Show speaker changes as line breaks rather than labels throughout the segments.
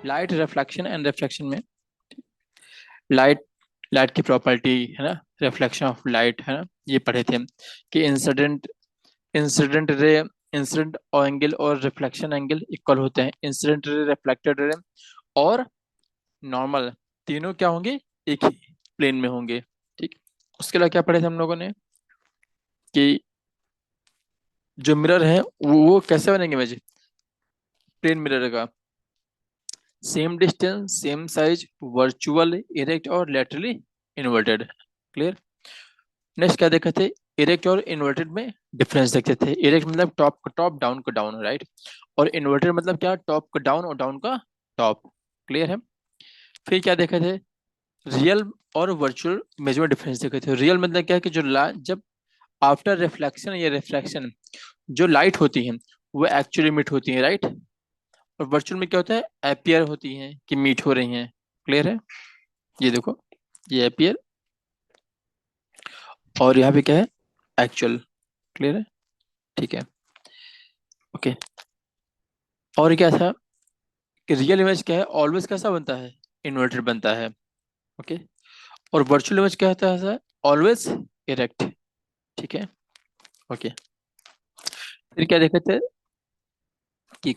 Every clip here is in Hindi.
लाइट रिफ्लेक्शन एंड रिफ्लेक्शन में लाइट लाइट की प्रॉपर्टी है ना, रिफ्लेक्शन ऑफ लाइट है ना, ये पढ़े थे हम कि incident incident ray incident angle और रिफ्लेक्शन एंगल इक्वल होते हैं। इंसिडेंट रे, रिफ्लेक्टेड रे और नॉर्मल, तीनों क्या होंगे, एक ही प्लेन में होंगे। ठीक। उसके अलावा क्या पढ़े थे हम लोगों ने कि जो मिरर है वो कैसे बनेंगे इमेज, प्लेन मिरर का same distance same size, virtual, erect और लेटरली इन्वर्टेड। क्लियर। नेक्स्ट क्या देखे थे, इरेक्ट और इन्वर्टेड में डिफरेंस देखते थे। इरेक्ट मतलब टॉप का टॉप, डाउन का डाउन, राइट। और इन्वर्टेड मतलब क्या, टॉप का डाउन और डाउन का टॉप। क्लियर है। फिर क्या देखे थे, रियल और वर्चुअल इमेज में डिफरेंस देखे थे। रियल मतलब क्या है कि जो जब आफ्टर रिफ्लेक्शन या रिफ्लेक्शन जो लाइट होती है वो एक्चुअली मीट होती है, राइट। और वर्चुअल में क्या होता है, अपीयर होती हैं कि मीट हो रही हैं। क्लियर है। ये देखो, ये अपीयर और यहाँ पे क्या है, एक्चुअल। क्लियर है। ठीक है। ओके। और क्या था कि रियल इमेज क्या है, ऑलवेज कैसा बनता है, इन्वर्टेड बनता है। ओके। और वर्चुअल इमेज क्या होता है सर, ऑलवेज इरेक्ट। ठीक है। ओके। फिर क्या देखे थे कि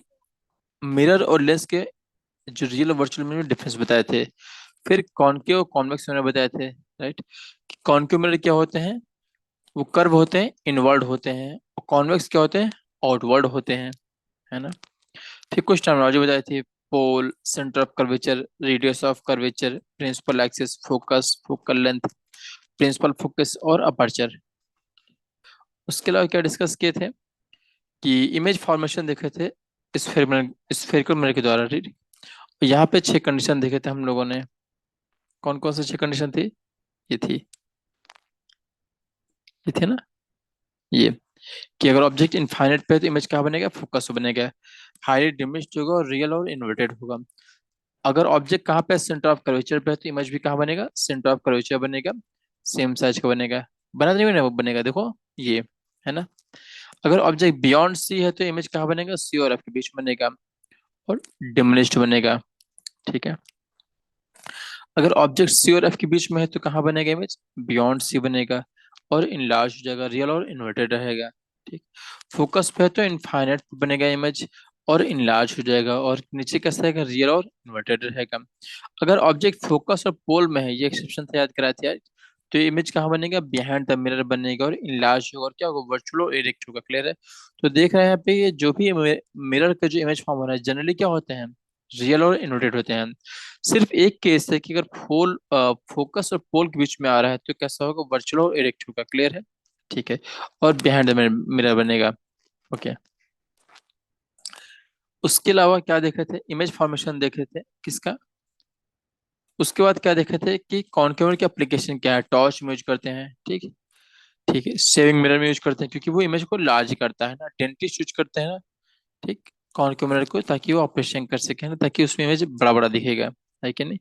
मिरर और लेंस के जो रियल और वर्चुअल में डिफरेंस बताए थे। फिर कॉनकेव और कॉन्वेक्स मिरर बताए थे, राइट। कि कॉनकेव मिरर क्या होते हैं, वो कर्व होते हैं, इनवर्ड होते हैं। और कॉन्वेक्स क्या होते हैं, आउटवर्ड होते हैं, है ना। फिर कुछ टर्मिनोलॉजी बताई थी, pole, centre of curvature, radius of curvature, principal axis, focus, focal length, principal focus और अपर्चर। उसके अलावा क्या डिस्कस किए थे कि इमेज फॉर्मेशन देखे थे स्फेरिकल मिरर के द्वारा, राइट। यहाँ पे 6 कंडीशन देखे थे हम लोगों ने। कौन कौन से 6 कंडीशन थी, ये थी, ये थे ना, ये कि अगर ऑब्जेक्ट इनफाइनाइट पे है तो इमेज क्या बनेगा, फोकस बनेगा, हाईली डिमिनिश्ड होगा और रियल और इन्वर्टेड होगा। अगर ऑब्जेक्ट कहाँ पे, सेंटर ऑफ कर्वेचर पे है तो इमेज भी कहाँ बनेगा, सेंटर ऑफ कर्वेचर बनेगा, सेम साइज का बनेगा। बना नहीं बना, वो बनेगा देखो, ये है ना। अगर ऑब्जेक्ट बियॉन्ड सी है तो इमेज कहाँ बनेगा, सी और एफ के बीच में बनेगा और डिमिनिश्ड बनेगा। ठीक है। अगर ऑब्जेक्ट सी और एफ के बीच में है तो कहाँ बनेगा इमेज, बियॉन्ड सी बनेगा और इनलार्ज हो जाएगा, रियल और इन्वर्टेड रहेगा। ठीक। फोकस पे है तो इनफाइनाइट बनेगा इमेज और इनलार्ज हो जाएगा, और नीचे कैसा रहेगा, रियल और इन्वर्टेड रहेगा। अगर ऑब्जेक्ट फोकस और पोल में है, ये एक्सेप्शन था, याद कराया था यार, तो इमेज कहाँ बनेगा, बिहाइंड द मिरर बनेगा और इनलार्ज होगा और क्या होगा, वर्चुअल और इरेक्ट होगा। क्लियर है। तो देख रहे हैं यहाँ पे, ये जो भी मिरर का जो इमेज फॉर्म हो रहा है जनरली क्या होते हैं, रियल और इन्वर्टेड होते हैं। सिर्फ एक केस है कि अगर फोकस और पोल के बीच में आ रहा है तो कैसा होगा, वर्चुअल और इरेक्ट होगा। क्लियर है। ठीक है। और बिहाइंड द मिरर बनेगा। ओके। उसके अलावा क्या देखे थे, इमेज फॉर्मेशन देखे थे किसका। उसके बाद क्या देखे थे कि कॉनकेवर की एप्लीकेशन क्या है, टॉर्च में यूज करते हैं, ठीक है। ठीक है, सेविंग मिरर में यूज करते हैं क्योंकि वो इमेज को लार्ज करता है ना, डेंटिस्ट यूज करते हैं ना, ठीक, कॉनकेव मिरर को, ताकि वो ऑपरेशन कर सके ना, ताकि उसमें इमेज बड़ा बड़ा दिखेगा, है कि नहीं।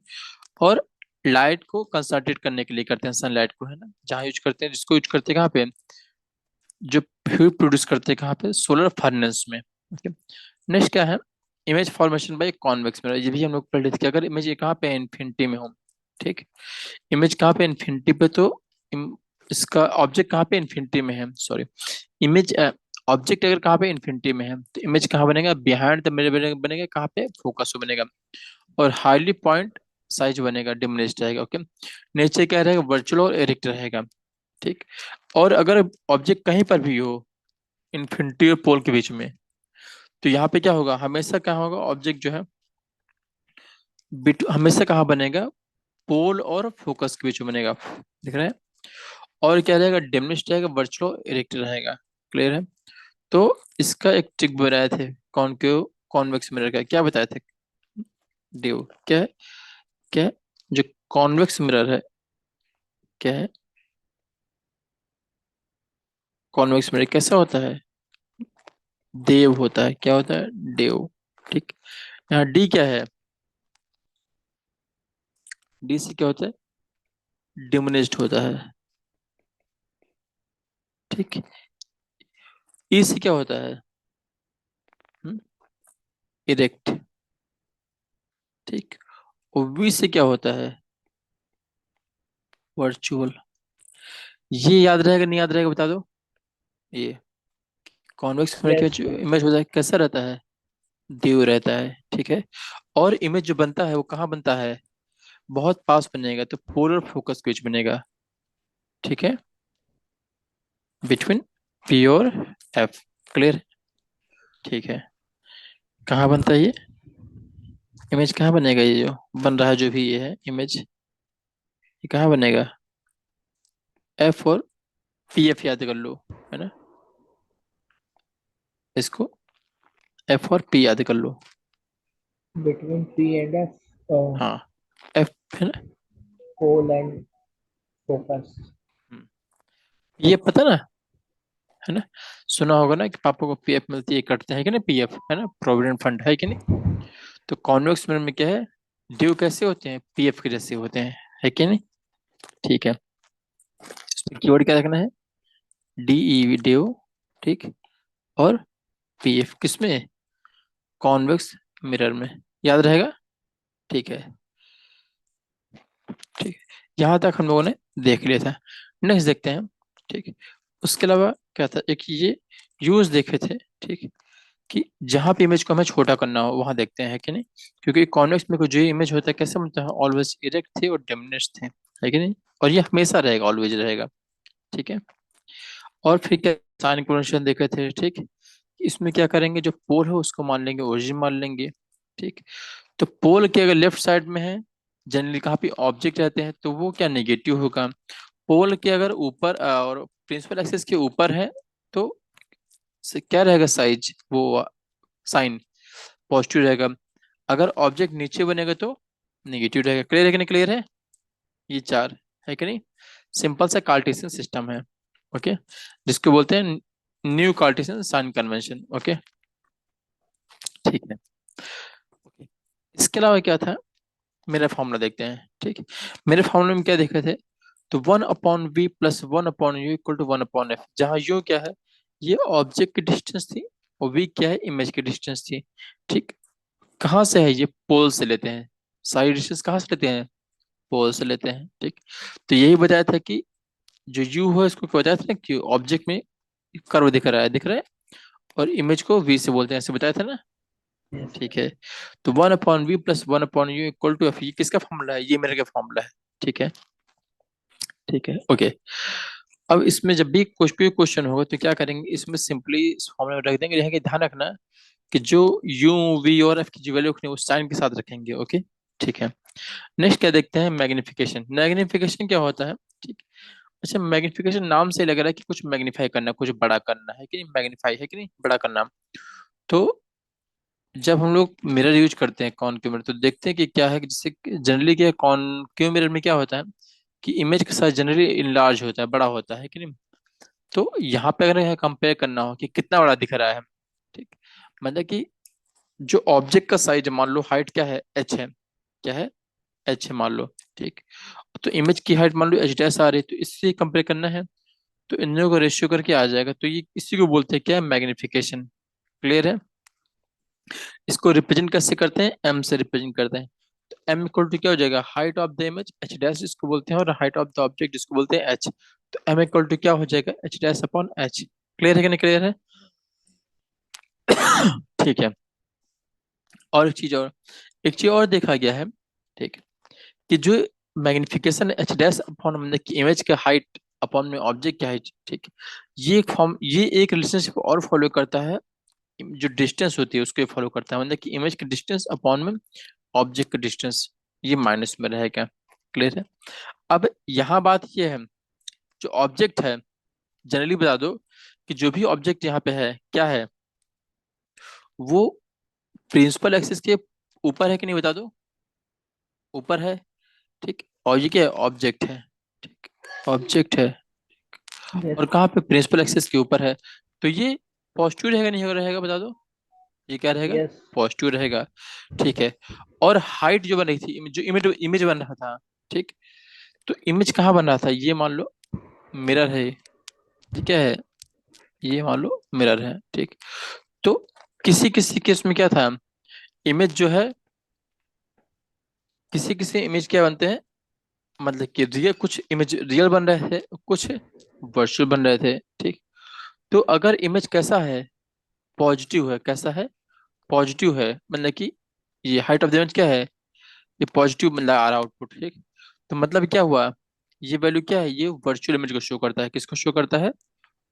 और लाइट को कंसंट्रेट करने के लिए करते हैं, सनलाइट को, है ना, जहाँ यूज करते हैं, जिसको यूज करते हैं कहाँ पे, जो हीट प्रोड्यूस करते हैं कहाँ पे, सोलर फर्नेस में। ओके। नेक्स्ट क्या है, image formation by convex mirror, ये भी हम लोग पढ़ लेते कि अगर इमेज ये कहाँ पे इन्फिनिटी में हो, ठीक, इमेज कहाँ पे इन्फिनिटी पे, तो इसका ऑब्जेक्ट कहाँ पे इन्फिनिटी में है, सॉरी, इमेज ऑब्जेक्ट अगर कहाँ पे इन्फिनिटी में है तो इमेज कहाँ बनेगा, बिहाइंड द मिरर बनेगा, बनेगा कहाँ पे, फोकस बनेगा और हाईली पॉइंट साइज बनेगा, डिमिनिश्ड रहेगा। ओके। नेचर क्या रहेगा, वर्चुअल और इरेक्ट रहेगा। ठीक। और अगर ऑब्जेक्ट कहीं पर भी हो इन्फिनिटी और पोल के बीच में, तो यहाँ पे क्या होगा, हमेशा क्या होगा, ऑब्जेक्ट जो है हमेशा कहाँ बनेगा, पोल और फोकस के बीच में बनेगा, दिख रहा है। और क्या रहेगा, डिमिनिश्ड रहेगा, वर्चुअल इरेक्ट रहेगा। क्लियर है। तो इसका एक ट्रिक बनाए थे कॉनकेव कॉन्वेक्स मिरर का, क्या बताए थे, ड्यू क्या है, क्या है? जो कॉन्वेक्स मिरर है, क्या है, कॉन्वेक्स मिरर कैसा होता है, देव होता है, क्या होता है, देव। ठीक। यहाँ डी क्या है, डी से क्या होता है, डिमिनिश्ड होता है। ठीक। ई से क्या होता है, इरेक्ट। ठीक। और वी से क्या होता है? वर्चुअल। ये याद रहेगा नहीं याद रहेगा बता दो। ये कॉन्वेक्स होने के
यस
बाद
यस।
इमेज होता है कैसा रहता है? ड्यू रहता है, ठीक है। और इमेज जो बनता है वो कहाँ बनता है? बहुत पास बनेगा तो पोलर फोकस के बीच बनेगा, ठीक है। बिटवीन पी और एफ। क्लियर? ठीक है। कहाँ बनता है ये? इमेज कहाँ बनेगा? ये जो बन रहा है जो भी ये है इमेज, ये कहाँ बनेगा? एफ और पी एफ याद कर लो, है ना। इसको एफ और पी याद कर लो।
बिटवीन पी एंड एफ,
हाँ, एफ, है ना।
Pole and focus.
हम्म, ये पता ना, है ना। सुना होगा ना कि पापा को पीएफ मिलती है, कटते हैं कि नहीं, पीएफ है ना, प्रोविडेंट फंड है कि नहीं। तो कॉन्वेक्स में क्या है? ड्यू कैसे होते हैं? पीएफ के जैसे होते हैं, है कि नहीं। ठीक है। इसमें कीवर्ड क्या रखना है? डीई ड्यू, ठीक। और पीएफ किसमें? कॉन्वेक्स मिरर में। याद रहेगा? ठीक है। ठीक है, यहाँ तक हम लोगों ने देख लिया था। नेक्स्ट देखते हैं, ठीक है। उसके अलावा क्या था, एक ये यूज देखे थे, ठीक, कि जहाँ पे इमेज को हमें छोटा करना हो वहां देखते हैं, कि नहीं। क्योंकि कॉन्वेक्स में जो इमेज होता है कैसे बनता है? ऑलवेज इरेक्ट थे और डोमिनेट थे, है कि नहीं। और ये हमेशा रहेगा, ऑलवेज रहेगा, ठीक है। और फिर क्या साइन कन्वेंशन देखे थे, ठीक। इसमें क्या करेंगे, जो पोल है उसको मान लेंगे, ओरिजिन मान लेंगे, ठीक। तो पोल के अगर लेफ्ट साइड में है, जनरली कहाँ पे ऑब्जेक्ट रहते हैं, तो वो क्या नेगेटिव होगा। पोल के अगर ऊपर और प्रिंसिपल एक्सिस के ऊपर है, तो क्या रहेगा साइज, वो साइन पॉजिटिव रहेगा। अगर ऑब्जेक्ट नीचे बनेगा तो नेगेटिव रहेगा। क्लियर है कि नहीं क्लियर है? ये चार है कि नहीं। सिंपल सा कार्टेशियन सिस्टम है, ओके, जिसको बोलते हैं new Cartesian sign convention, okay. ठीक है, ओके। इसके अलावा क्या था, मेरा फॉर्मूला देखते हैं, ठीक। मेरे फॉर्मूले में क्या देखे थे, तो 1/v+1/u=1/f, जहाँ u क्या है, ये ऑब्जेक्ट की डिस्टेंस थी, और v क्या है, इमेज की डिस्टेंस थी, ठीक। कहाँ से है ये? पोल से लेते हैं। सारी डिस्टेंस कहाँ से लेते हैं? पोल से लेते हैं, ठीक। तो यही बताया था कि जो यू है इसको क्या बताया था ना, कि ऑब्जेक्ट में कर्व दिख रहा है, और इमेज को वी से बोलते हैं, ऐसे बताया था ना।
यस
ठीक है। तो 1/v+1/u=f, ये किसका फॉर्मूला है? ये मेरे का फॉर्मूला है, ठीक है। ठीक है, ओके। अब इसमें जब भी कुछ भी क्वेश्चन होगा तो क्या करेंगे, इसमें सिंपली इस फॉर्मूला में रख देंगे, रहेंगे। ध्यान रखना कि जो यू वी और एफ की जो वैल्यू रखनी है उस साइन के साथ रखेंगे, ओके। ठीक है। नेक्स्ट क्या देखते हैं, मैग्निफिकेशन। मैग्निफिकेशन क्या होता है, ठीक। अच्छा, मैग्निफिकेशन नाम से लग रहा है कि कुछ मैग्नीफाई करना, कुछ बड़ा करना है कि नहीं, मैग्नीफाई है कि नहीं, बड़ा करना। तो जब हम लोग मिरर यूज करते हैं कॉनकेव मिरर, तो देखते हैं कि क्या है कि जैसे जनरली क्या कॉनकेव मिरर में क्या होता है कि इमेज का साइज जनरली इनलार्ज होता है, बड़ा होता है कि नहीं। तो यहाँ पे अगर कंपेयर करना हो कि कितना बड़ा दिख रहा है, ठीक, मतलब कि जो ऑब्जेक्ट का साइज, मान लो हाइट क्या है, एच है, क्या है, एच है मान लो, ठीक। तो इमेज की हाइट मान लो एच डैश आ रही है, तो इससे कंपेयर करना है, तो इन दोनों को रेशियो करके आ जाएगा, तो ये इसी को बोलते हैं क्या, मैग्निफिकेशन। क्लियर है? इसको रिप्रेजेंट कैसे करते हैं? एम से रिप्रेजेंट करते हैं। तो एम इक्वल टू क्या हो जाएगा, height of the image H dash इसको बोलते हैं, और हाइट ऑफ द ऑब्जेक्ट जिसको बोलते हैं एच। तो एम इक्वल टू क्या हो जाएगा, H dash upon H. Clear है कि नहीं क्लियर है? ठीक है। और एक चीज और देखा गया है, ठीक, कि जो मैग्निफिकेशन एच डैश अपॉन मतलब कि इमेज का हाइट अपॉन में ऑब्जेक्ट की हाइट, ठीक, ये एक रिलेशनशिप और फॉलो करता है, जो डिस्टेंस होती है उसको फॉलो करता है, मतलब कि इमेज की डिस्टेंस अपॉन में ऑब्जेक्ट का डिस्टेंस, ये माइनस में रहेगा। क्लियर है? अब यहाँ बात ये है, जो ऑब्जेक्ट है, जनरली बता दो कि जो भी ऑब्जेक्ट यहाँ पे है क्या है, वो प्रिंसिपल एक्सिस के ऊपर है कि नहीं, बता दो। ऊपर है, ठीक। और ये क्या है, ऑब्जेक्ट है, ठीक, ऑब्जेक्ट है,
यस
और कहाँ पे, प्रिंसिपल एक्सिस के ऊपर है। तो ये पॉजिटिव रहेगा नहीं रहेगा, बता दो। ये क्या रहेगा,
यस।
पॉजिटिव रहेगा, ठीक है। और हाइट जो बन रही थी, जो इमेज इमेज बन रहा था, ठीक। तो इमेज कहाँ बन रहा था, ये मान लो मिरर है, ये क्या है, ये मान लो मिरर है, ठीक। तो किसी किसी केस में क्या था, इमेज जो है किसी किसी इमेज क्या बनते हैं, मतलब कि रियल, कुछ इमेज रियल बन रहे थे, कुछ वर्चुअल बन रहे थे, ठीक। तो अगर इमेज कैसा है, पॉजिटिव है, कैसा है, पॉजिटिव है, मतलब कि ये हाइट ऑफ द इमेज क्या है, ये पॉजिटिव मतलब आ रहा आउटपुट, ठीक। तो मतलब क्या हुआ, ये वैल्यू क्या है, ये वर्चुअल इमेज को शो करता है, किसको शो करता है,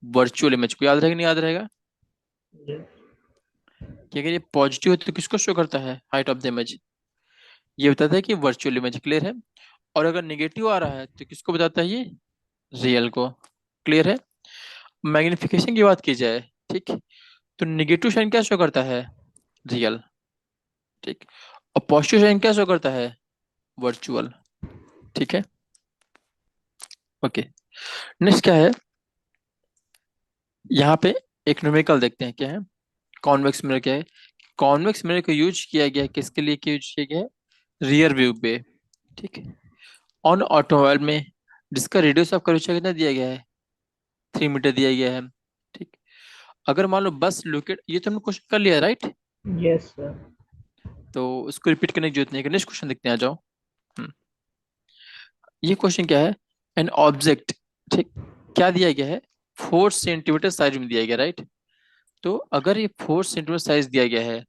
वर्चुअल इमेज को। याद रहेगा नहीं याद रहेगा
Yes.
कि अगर ये पॉजिटिव है तो किसको शो करता है, हाइट ऑफ द इमेज, ये बताता है कि वर्चुअल इमेज, क्लियर है। और अगर निगेटिव आ रहा है तो किसको बताता है, ये रियल को, क्लियर है। मैग्निफिकेशन की बात की जाए, ठीक, तो निगेटिव साइन क्या शो करता है, रियल, ठीक। और पॉजिटिव साइन क्या शो करता है, वर्चुअल, ठीक है। ओके, नेक्स्ट क्या है, यहाँ पे एक न्यूमेरिकल देखते हैं क्या है, कॉन्वेक्स मिरर क्या है। कॉन्वेक्स मिरर को यूज किया गया है, किसके लिए यूज किया गया है, रियर व्यू पे, ठीक है। ऑन ऑटोमोबाइल में जिसका रेडियस ऑफ कर्वेचर कितना दिया गया है, 3 मीटर दिया गया है, ठीक। अगर मान लो बस लोकेट, ये तो हमने क्वेश्चन कर लिया, राइट।
Yes, sir.
तो उसको रिपीट करने की जरूरत नहीं है, नेक्स्ट क्वेश्चन देखते हैं, आ जाओ। हम्म, ये क्वेश्चन क्या है, एन ऑब्जेक्ट, ठीक, क्या दिया गया है, 4 सेंटीमीटर साइज में दिया गया, राइट। तो अगर ये 4 सेंटीमीटर साइज दिया गया है,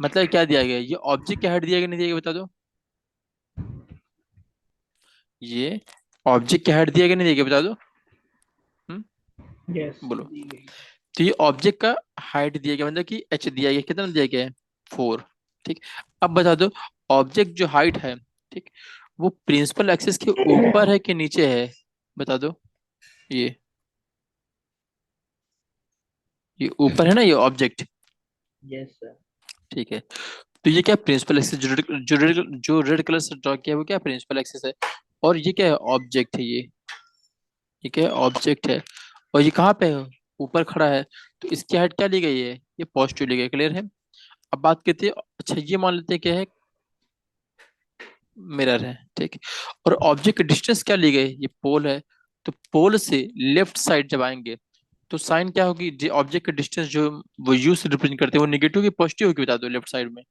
मतलब क्या दिया गया है, ये ऑब्जेक्ट क्या हाइट दिया गया, नहीं दिया गया, बता दो। ये ऑब्जेक्ट क्या हाइट दिया गया, नहीं दिया गया, बता दो। हम्म,
Yes.
बोलो। तो ये ऑब्जेक्ट का हाइट दिया गया, मतलब कि एच दिया गया, कितना दिया गया है, 4, ठीक। अब बता दो, ऑब्जेक्ट जो हाइट है, ठीक, वो प्रिंसिपल एक्सिस के ऊपर है कि नीचे है, बता दो। ये ये ऊपर है ना, ये ऑब्जेक्ट,
Yes, sir.
ठीक है। तो ये क्या प्रिंसिपल एक्सिस, जो रेड कलर से ड्रॉ किया है वो क्या प्रिंसिपल एक्सिस है। और ये क्या है, ऑब्जेक्ट है ये क्या है, ऑब्जेक्ट है। और ये कहाँ पे है, ऊपर खड़ा है। तो इसकी हाइट क्या ली गई है, ये पॉजिटिव ली गई, क्लियर है। अब बात करते हैं, अच्छा ये मान लेते हैं क्या है, मिरर है, ठीक। और ऑब्जेक्ट की डिस्टेंस क्या ली गई, ये पोल है। तो पोल से लेफ्ट साइड जब आएंगे तो साइन क्या होगी, जो ऑब्जेक्ट की डिस्टेंस जो वो यू से रिप्रेजेंट करते हैं, वो निगेटिव की पॉजिटिव होगी, बता दो लेफ्ट साइड में,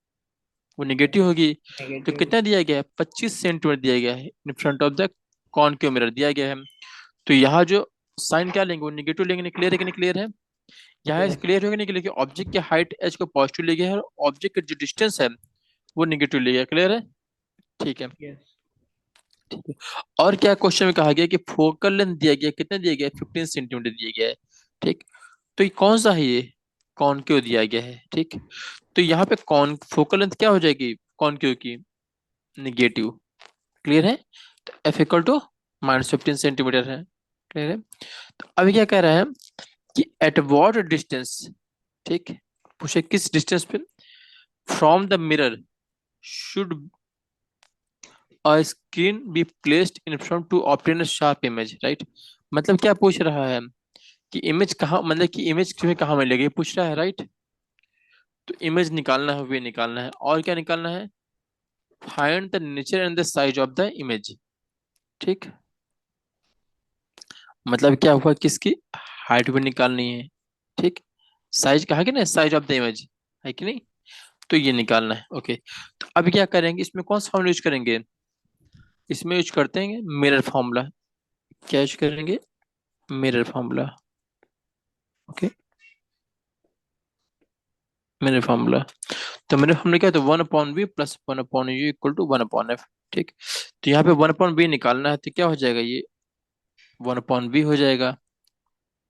वो निगेटिव होगी। तो
Negative.
कितना दिया गया है, 25 सेंटीमीटर दिया गया है in front of the concave mirror दिया गया है। तो यहाँ जो साइन क्या लेंगे, वो निगेटिव लेंगे, क्लियर है कि नहीं, क्लियर है। यहाँ
Yes.
क्लियर होगा नहीं, क्लियर, ऑब्जेक्ट की हाइट एच को पॉजिटिव ले गया है और ऑब्जेक्ट का जो डिस्टेंस है वो निगेटिव ले गया, क्लियर है, ठीक है।
Yes.
ठीक है। और क्या क्वेश्चन में कहा गया कि फोकल लेंथ दिया गया, कितना दिया गया है, 15 सेंटीमीटर दिया गया है, ठीक। तो ये कौन सा है, ये कॉनकेव दिया गया है, ठीक। तो यहाँ पे कॉन फोकल लेंथ क्या हो जाएगी, कॉनकेव की, निगेटिव, क्लियर है। तो एफ इक्वल टू -15 सेंटीमीटर है, क्लियर है। तो अभी क्या कह रहा है कि एट वॉट डिस्टेंस, ठीक, पूछे किस डिस्टेंस पे, from the mirror should a screen be placed in front to obtain a sharp image, right. मतलब क्या पूछ रहा है कि इमेज कहाँ, मतलब कि इमेज तुम्हें कहाँ मिलेगी, ये पूछ रहा है, राइट। तो इमेज निकालना है, वे निकालना है, और क्या निकालना है, find the nature and the size of the image, ठीक। मतलब क्या हुआ, किसकी हाइट भी निकालनी है, ठीक। साइज कहा कि ना, साइज ऑफ द इमेज है कि नहीं, तो ये निकालना है, ओके। तो अभी क्या करेंगे, इसमें कौन सा फॉर्मूला यूज करेंगे, इसमें यूज करते हैं मिरर फॉर्मूला। क्या यूज करेंगे, mirror formula, okay, mirror formula. तो मिरर फॉर्मूला क्या है, तो 1/v plus 1/u equal to 1/f, ठीक। तो यहाँ पे 1/v निकालना है, तो क्या हो जाएगा, ये 1/v हो जाएगा,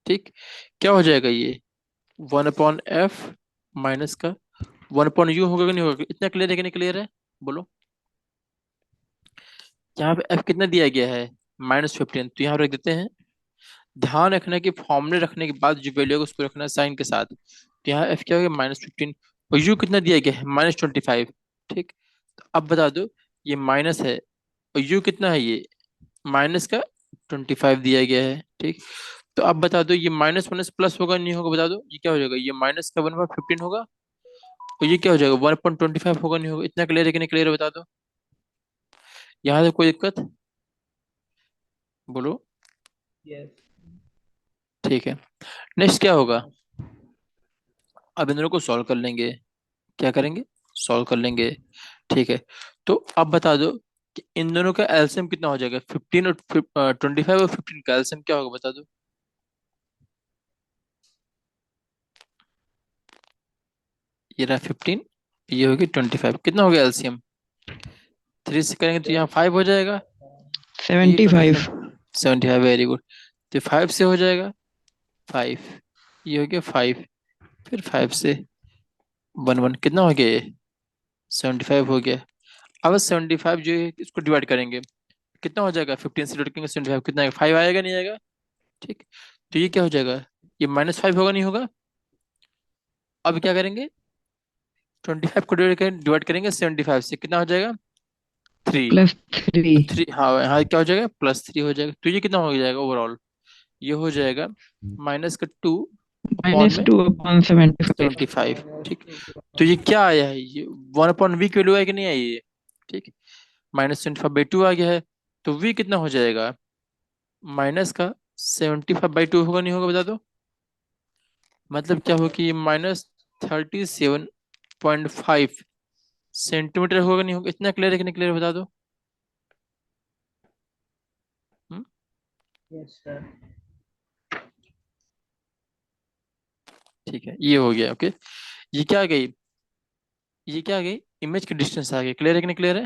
ठीक। क्या हो जाएगा ये 1/f माइनस का 1/u होगा कि नहीं होगा, इतना क्लियर है कि नहीं, क्लियर है, बोलो। यहाँ पे f कितना दिया गया है, -15, तो यहाँ रख देते हैं। ध्यान रखना कि फॉर्मूले रखने के बाद जो वैल्यू होगा उसको रखना साइन के साथ। तो यहाँ f क्या हो गया, -15, और u कितना दिया गया है, -25, ठीक। तो अब बता दो, ये माइनस है और u कितना है, ये माइनस का 25 दिया गया है, ठीक। तो अब बता दो, ये माइनस माइनस प्लस होगा नहीं होगा, बता दो, ये क्या हो जाएगा, ये माइनस का 1/15 होगा, और ये क्या हो जाएगा, 1/25 होगा नहीं होगा, इतना क्लियर है कि नहीं, क्लियर है, बता दो। यहाँ से कोई दिक्कत, बोलो।
Yes.
ठीक है, नेक्स्ट क्या होगा, अब इन दोनों को सॉल्व कर लेंगे, क्या करेंगे, सॉल्व कर लेंगे, ठीक है। तो अब बता दो, कि इन दोनों का एलसीएम कितना हो जाएगा, 15 और 25 और 15 का एलसीएम क्या होगा बता दो। ये रहा 15, ये होगी 25, कितना हो गया एलसीएम, 3 से करेंगे तो यहाँ 5 हो जाएगा, ये
75।
75, वेरी गुड। तो 5 से हो जाएगा 5, ये हो गया 5, फिर 5 से 1 कितना हो गया, ये 75 हो गया। अब 75 जो है इसको डिवाइड करेंगे, कितना हो जाएगा, 15 से डिवाइड करेंगे 75 कितना आएगा, 5 आएगा नहीं आएगा, ठीक। तो ये क्या हो जाएगा, ये -5 होगा नहीं होगा। अब क्या करेंगे, 25 को डिवाइड करेंगे 75 से, कितना हो जाएगा 3।
+3।
तो 3, हाँ हाँ क्या हो जाएगा, +3 हो जाएगा। तो ये कितना हो जाएगा ओवरऑल, ये हो जाएगा -2 अपॉन में
-2/75।
75, ठीक। तो ये क्या आया है, ये 1/v की वैल्यू है कि नहीं आई है, ठीक। -25/2 आ गया है। तो v कितना हो जाएगा, माइनस का 75/2 होगा नहीं होगा बता दो। मतलब क्या होगा कि -37.5 सेंटीमीटर होगा नहीं होगा, इतना क्लियर है कि नहीं क्लियर बता दो। हम्म?
Yes, sir.
ठीक है, ये हो गया, ओके। ये क्या आ गई, ये क्या आ गई, इमेज की डिस्टेंस आ गई, क्लियर है कि नहीं क्लियर है,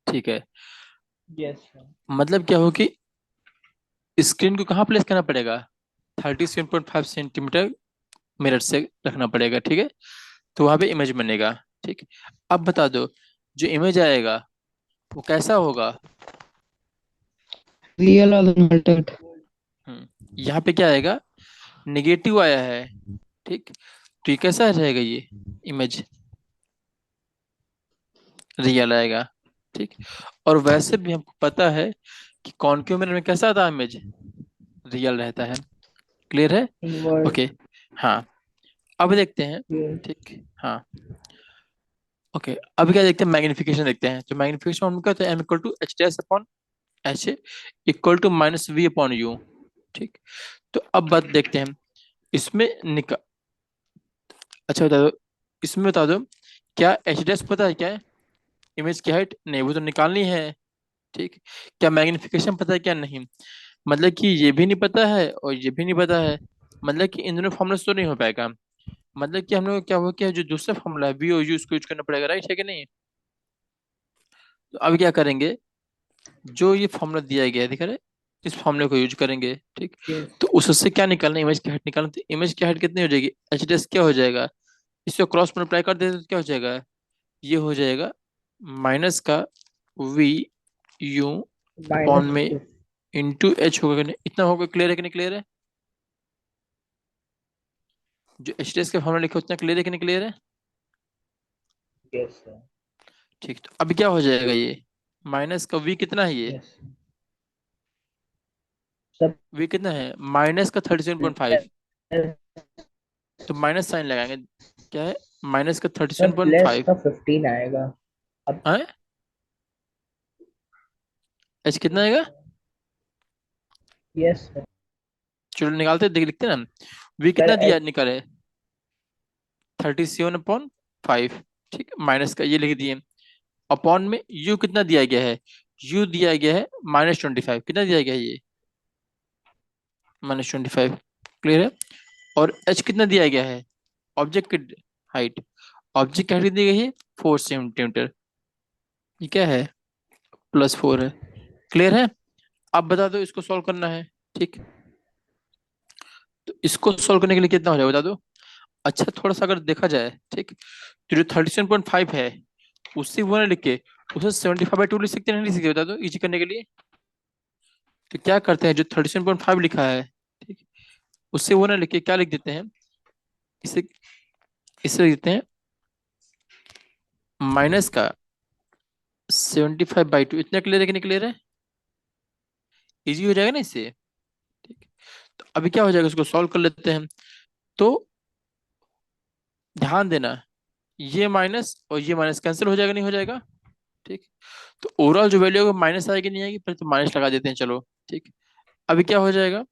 ठीक है।
Yes, sir.
मतलब क्या हो कि स्क्रीन को कहाँ प्लेस करना पड़ेगा, 37.5 सेंटीमीटर मिरर से रखना पड़ेगा, ठीक है। तो वहां पे इमेज बनेगा, ठीक। अब बता दो, जो इमेज आएगा वो कैसा होगा।
रियल और अनअल्टर्ड।
यहाँ पे क्या आएगा, नेगेटिव आया है, ठीक। तो ये कैसा रहेगा, ये इमेज रियल आएगा, ठीक। और वैसे भी हमको पता है कि कॉनकेव मिरर में कैसा आता है इमेज, रियल रहता है, क्लियर है,
Inward.
ओके। हाँ, अब देखते हैं,
Yes.
ठीक। हाँ, ओके, अब क्या देखते हैं, मैग्निफिकेशन देखते हैं। तो मैग्निफिकेशन हम कहते हैं m = h equal to -v/u, ठीक। तो अब बात देखते हैं, इसमें निका अच्छा बता दो, इसमें बता दो, क्या एच डैश पता है क्या है, इमेज की हाइट नहीं, वो तो निकालनी है, ठीक। क्या मैग्निफिकेशन पता है क्या, नहीं। मतलब कि ये भी नहीं पता है और ये भी नहीं पता है, मतलब कि इन दोनों फॉर्मूले से तो नहीं हो पाएगा। मतलब कि हम लोग क्या हुआ, क्या जो दूसरा फॉर्मूला है वी और यू, उसको यूज करना पड़ेगा, राइट है कि नहीं। तो अब क्या करेंगे, जो ये फॉर्मूला दिया गया है दिखा रहे, इस फॉर्मूले को यूज करेंगे, ठीक।
Yes.
तो उससे क्या निकालना है, इमेज की हाइट निकालना, तो इमेज की हाइट कितनी हो जाएगी, एच डैश क्या हो जाएगा, इसको क्रॉस मल्टीप्लाई कर देते तो क्या हो जाएगा, ये हो जाएगा माइनस का वी यू अपॉन
Minus
में
2.
इंटू एच होगा कि नहीं, इतना होगा, क्लियर है कि नहीं क्लियर है, जो एच डी एस का फॉर्मूला लिखा है, उतना क्लियर है कि नहीं क्लियर है,
Yes, sir.
ठीक। तो अभी क्या हो जाएगा, ये माइनस का वी कितना है, ये
Yes. Sub
वी कितना है, माइनस का 37.5, तो माइनस साइन लगाएंगे, क्या है, माइनस का
सब प्लस
37.5
का 15 आएगा अब।
है, एच कितना आएगा,
यस सर।
चलो निकालते देख लिखते हैं ना, वी
सर
कितना दिया निकाले, 37/5, ठीक, माइनस का ये लिख दिए, अपॉन में यू कितना दिया गया है, यू दिया गया है -25, कितना दिया गया है ये, -25, क्लियर है। और एच कितना दिया गया है, ऑब्जेक्ट की हाइट, ऑब्जेक्ट की हाइट दी गई है 4 सेंटीमीटर, ये क्या है, +4 है, क्लियर है। अब बता दो इसको सॉल्व करना है, ठीक। तो इसको सॉल्व करने के लिए कितना हो जाएगा बता दो। अच्छा थोड़ा सा अगर देखा जाए, ठीक, तो जो 37.5 है उससे वो ना लिख के उसे 75/2 लिख सकते हैं, नहीं लिख सकते बता दो इजी करने के लिए। तो क्या करते हैं, जो 37.5 लिखा है, ठीक, उससे वो ना लिख के क्या लिख देते हैं, इसे इसे लिख देते हैं माइनस का 75/2, इतना क्लियर है कि नहीं क्लियर है, इजी हो जाएगा ना इससे, ठीक। तो अभी क्या हो जाएगा, उसको सॉल्व कर लेते हैं। तो ध्यान देना, ये माइनस और ये माइनस कैंसिल हो जाएगा नहीं हो जाएगा, ठीक। तो ओवरऑल जो वैल्यू होगा माइनस आएगी नहीं आएगी, पहले तो माइनस लगा देते हैं चलो, ठीक। अभी क्या हो जाएगा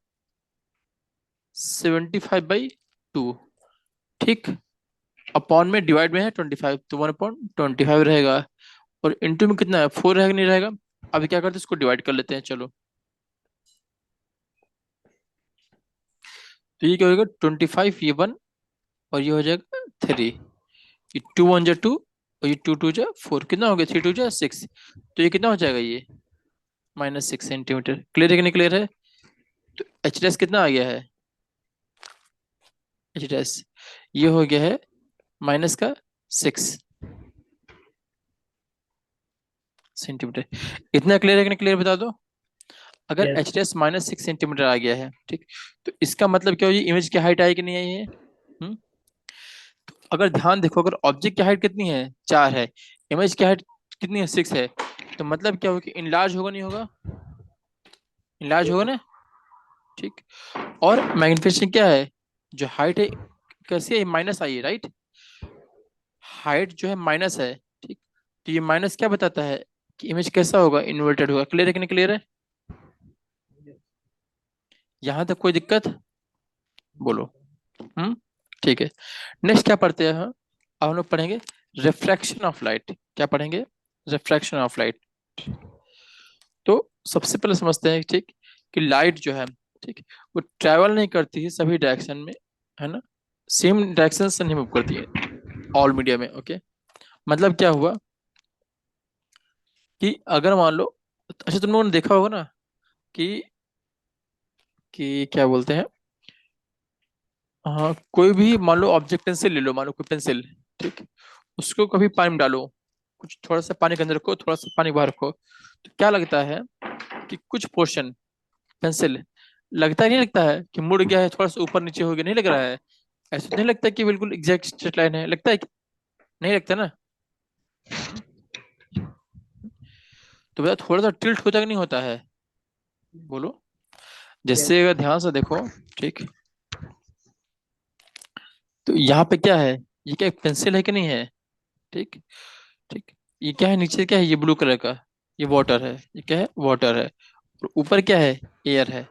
75/2, ठीक, अपॉन में डिवाइड में है 25, तो 1/25 रहेगा। और इंटू में कितना है, 4 रहेगा नहीं रहेगा। अभी क्या करते हैं, इसको डिवाइड कर लेते हैं, चलो। तो ये क्या होगा, 25 ये 1, और ये हो जाएगा 3। ये 2 1 जा 2, और ये 2 2 जा 4, कितना हो गया, 3 2 जा 6। तो ये कितना हो जाएगा, ये -6 सेंटीमीटर। क्लियर है कि नहीं क्लियर है? तो एच डैश कितना आ गया है, एच डैश ये हो गया है माइनस का 6 सेंटीमीटर। इतना क्लियर है कि नहीं क्लियर, बता दो। अगर
यस
एच डैश -6 सेंटीमीटर आ गया है, ठीक, तो इसका मतलब क्या हो, ये इमेज की हाइट आई कि नहीं आई है? हम्म? अगर ध्यान देखो, अगर ऑब्जेक्ट की हाइट कितनी है, 4 है, इमेज की हाइट कितनी है, 6 है, तो मतलब क्या होगा कि इनलार्ज होगा नहीं होगा, इनलार्ज होगा ना, ठीक। और मैग्निफिकेशन क्या है, जो हाइट है कैसी है, माइनस आई है, राइट। हाइट जो है माइनस है, ठीक। तो ये माइनस क्या बताता है कि इमेज कैसा होगा, इन्वर्टेड होगा। क्लियर है कि नहीं क्लियर है? यहां तक कोई दिक्कत, बोलो। हम्म, ठीक है। नेक्स्ट क्या पढ़ते हैं, हाँ, अब हम लोग पढ़ेंगे रिफ्रैक्शन ऑफ लाइट। क्या पढ़ेंगे, रिफ्रैक्शन ऑफ लाइट। तो सबसे पहले समझते हैं, ठीक, कि लाइट जो है, ठीक, वो ट्रैवल नहीं करती है सभी डायरेक्शन में, है ना, सेम डायरेक्शन से नहीं मूव करती है ऑल मीडिया में, ओके। मतलब क्या हुआ कि अगर मान लो, अच्छा तुम लोगों ने देखा होगा ना कि क्या बोलते हैं, हाँ, कोई भी मान लो ऑब्जेक्ट, पेंसिल ले लो, मान लो कोई पेंसिल, ठीक, उसको कभी पानी में डालो, कुछ थोड़ा सा पानी के अंदर रखो, थोड़ा सा पानी बाहर रखो, तो क्या लगता है कि कुछ पोर्शन पेंसिल, लगता है नहीं लगता है कि मुड़ गया है, थोड़ा सा ऊपर नीचे हो गया, नहीं लग रहा है? ऐसा तो नहीं लगता कि बिल्कुल एग्जैक्ट स्ट्रेट लाइन है, लगता है कि नहीं लगता ना? तो भैया थोड़ा सा टिल्ट होता कि नहीं होता है, बोलो।
यस
जैसे अगर ध्यान से देखो, ठीक, तो यहाँ पे क्या है, ये क्या एक पेंसिल है कि नहीं है, ठीक, ठीक। ये क्या है, नीचे क्या है, ये ब्लू कलर का, ये वाटर है, ये क्या है, वाटर है। और ऊपर क्या है, एयर है,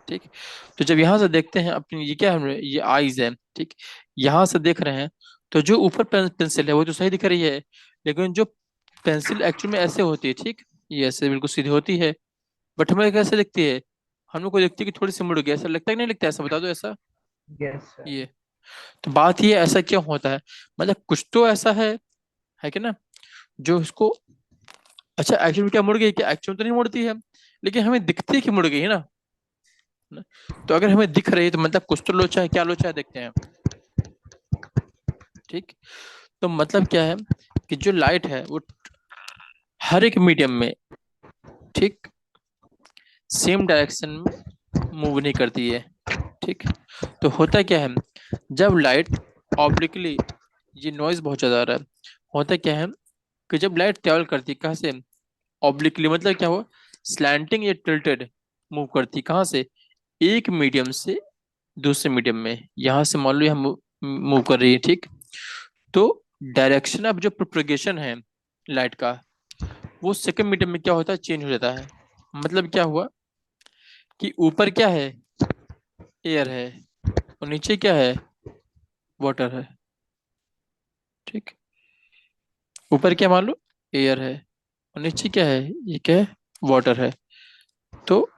ठीक। तो जब यहाँ से देखते हैं अपनी, ये क्या है, ये आईज है, ठीक, यहाँ से देख रहे हैं, तो जो ऊपर पेंसिल है वो तो सही दिख रही है, लेकिन जो पेंसिल एक्चुअल में ऐसे होती है, ठीक, ये ऐसे बिल्कुल सीधी होती है, बट हमें कैसे दिखती है, हम लोग को दिखती है कि थोड़ी सी मुड़ गई, ऐसा लगता है कि नहीं लगता, ऐसा बता दो ऐसा।
यस सर
ये तो बात ये, ऐसा क्यों होता है, मतलब कुछ तो ऐसा है कि ना, जो उसको, अच्छा एक्चुअल में क्या मुड़ गई, क्या एक्चुअल तो नहीं मुड़ती है, लेकिन हमें दिखती है कि मुड़ गई है ना? तो अगर हमें दिख रही है तो मतलब कुछ तो लोचा है, क्या लोचा है देखते हैं, ठीक। तो मतलब क्या है कि जो लाइट है वो हर एक मीडियम में, ठीक, सेम डायरेक्शन में मूव नहीं करती है, ठीक। तो होता क्या है, जब लाइट ऑब्लिकली, ये नॉइज बहुत ज्यादा आ रहा है, होता क्या है कि जब लाइट ट्रेवल करती है, कहाँ से, ऑब्लिकली, मतलब क्या हुआ, स्लैंटिंग या टिल्टेड मूव करती है, कहाँ से, एक मीडियम से दूसरे मीडियम में, यहाँ से मान लो यहाँ मूव कर रही है, ठीक। तो डायरेक्शन ऑफ जो प्रोपगेशन है लाइट का, वो सेकंड मीडियम में क्या होता है, चेंज हो जाता है। मतलब क्या हुआ कि ऊपर क्या है, एयर है, और नीचे क्या है, वाटर है, ठीक। ऊपर क्या मान लो, एयर है, और नीचे क्या है, ये क्या है, वाटर है। तो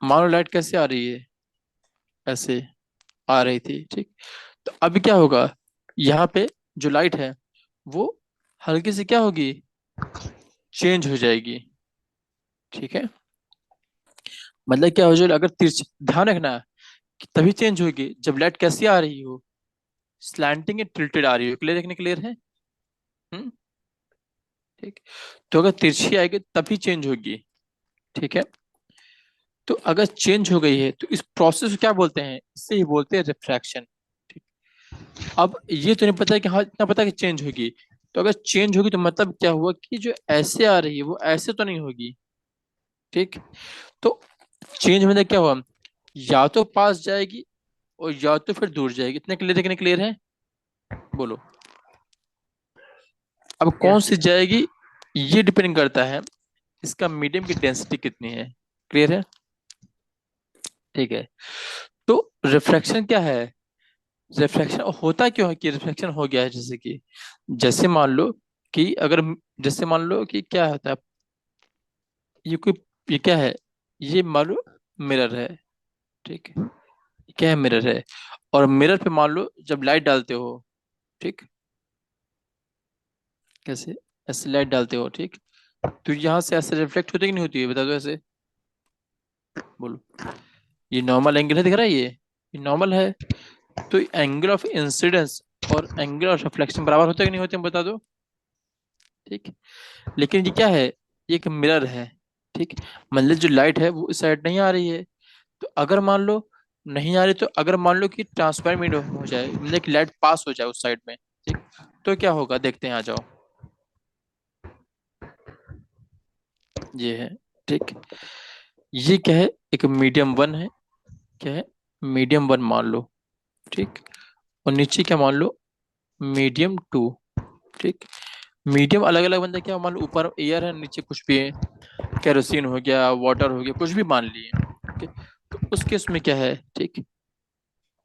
मान लो लाइट कैसे आ रही है, ऐसे आ रही थी, ठीक। तो अभी क्या होगा, यहाँ पे जो लाइट है वो हल्की से क्या होगी, चेंज हो जाएगी, ठीक है। मतलब क्या हो जाएगा, अगर तिरछ, ध्यान रखना कि तभी चेंज होगी जब लाइट कैसी आ रही हो, स्लैंटिंग या टिल्टेड आ रही हो। क्लियर है कि नहीं क्लियर है? हम्म, ठीक। तो अगर तिरछी आएगी तभी चेंज होगी, ठीक है। तो अगर चेंज हो गई है तो इस प्रोसेस को क्या बोलते हैं, इससे ही बोलते हैं रिफ्रैक्शन, ठीक। अब ये तो नहीं पता है कि हाँ, इतना पता है कि चेंज होगी, तो अगर चेंज होगी तो मतलब क्या हुआ कि जो ऐसे आ रही है वो ऐसे तो नहीं होगी, ठीक। तो चेंज मतलब क्या हुआ, या तो पास जाएगी और या तो फिर दूर जाएगी। इतने क्लियर है कि नहीं क्लियर है, बोलो। अब कौन
यस
सी जाएगी, ये डिपेंड करता है इसका मीडियम की डेंसिटी कितनी है। क्लियर है, ठीक है। तो रिफ्रैक्शन क्या है, रिफ्रैक्शन होता क्यों है कि रिफ्रैक्शन हो गया है, जैसे कि, जैसे मान लो कि अगर जैसे मान लो कि क्या होता है, ये कोई, ये क्या है, ये मान लो मिरर है, ठीक है, क्या है, मिरर है। और मिरर पे मान लो जब लाइट डालते हो, ठीक, कैसे, ऐसे लाइट डालते हो, ठीक, तो यहाँ से ऐसे रिफ्लेक्ट होती कि नहीं होती है, बता दो ऐसे, बोलो। ये नॉर्मल एंगल है, दिख रहा है ये नॉर्मल है। तो एंगल ऑफ इंसिडेंस और एंगल ऑफ रिफ्लेक्शन बराबर होते कि नहीं होते, बता दो, ठीक। लेकिन ये क्या है, ये एक मिरर है, ठीक। मतलब जो लाइट है वो इस साइड नहीं आ रही है। तो अगर मान लो नहीं आ रही, तो अगर मान लो कि ट्रांसपेरेंट मीडियम हो जाए, मतलब कि लाइट पास हो जाए उस साइड में, ठीक, तो क्या होगा, देखते हैं, आ जाओ। ये है, ठीक, ये क्या है, एक मीडियम वन है, क्या है, मीडियम वन मान लो, ठीक। और नीचे क्या मान लो, मीडियम टू, ठीक। मीडियम अलग अलग बनता है, क्या मान लो ऊपर एयर है, नीचे कुछ भी है, केरोसिन हो गया, वाटर हो गया, कुछ भी मान लिए, ठीक। तो उस केस में क्या है, ठीक,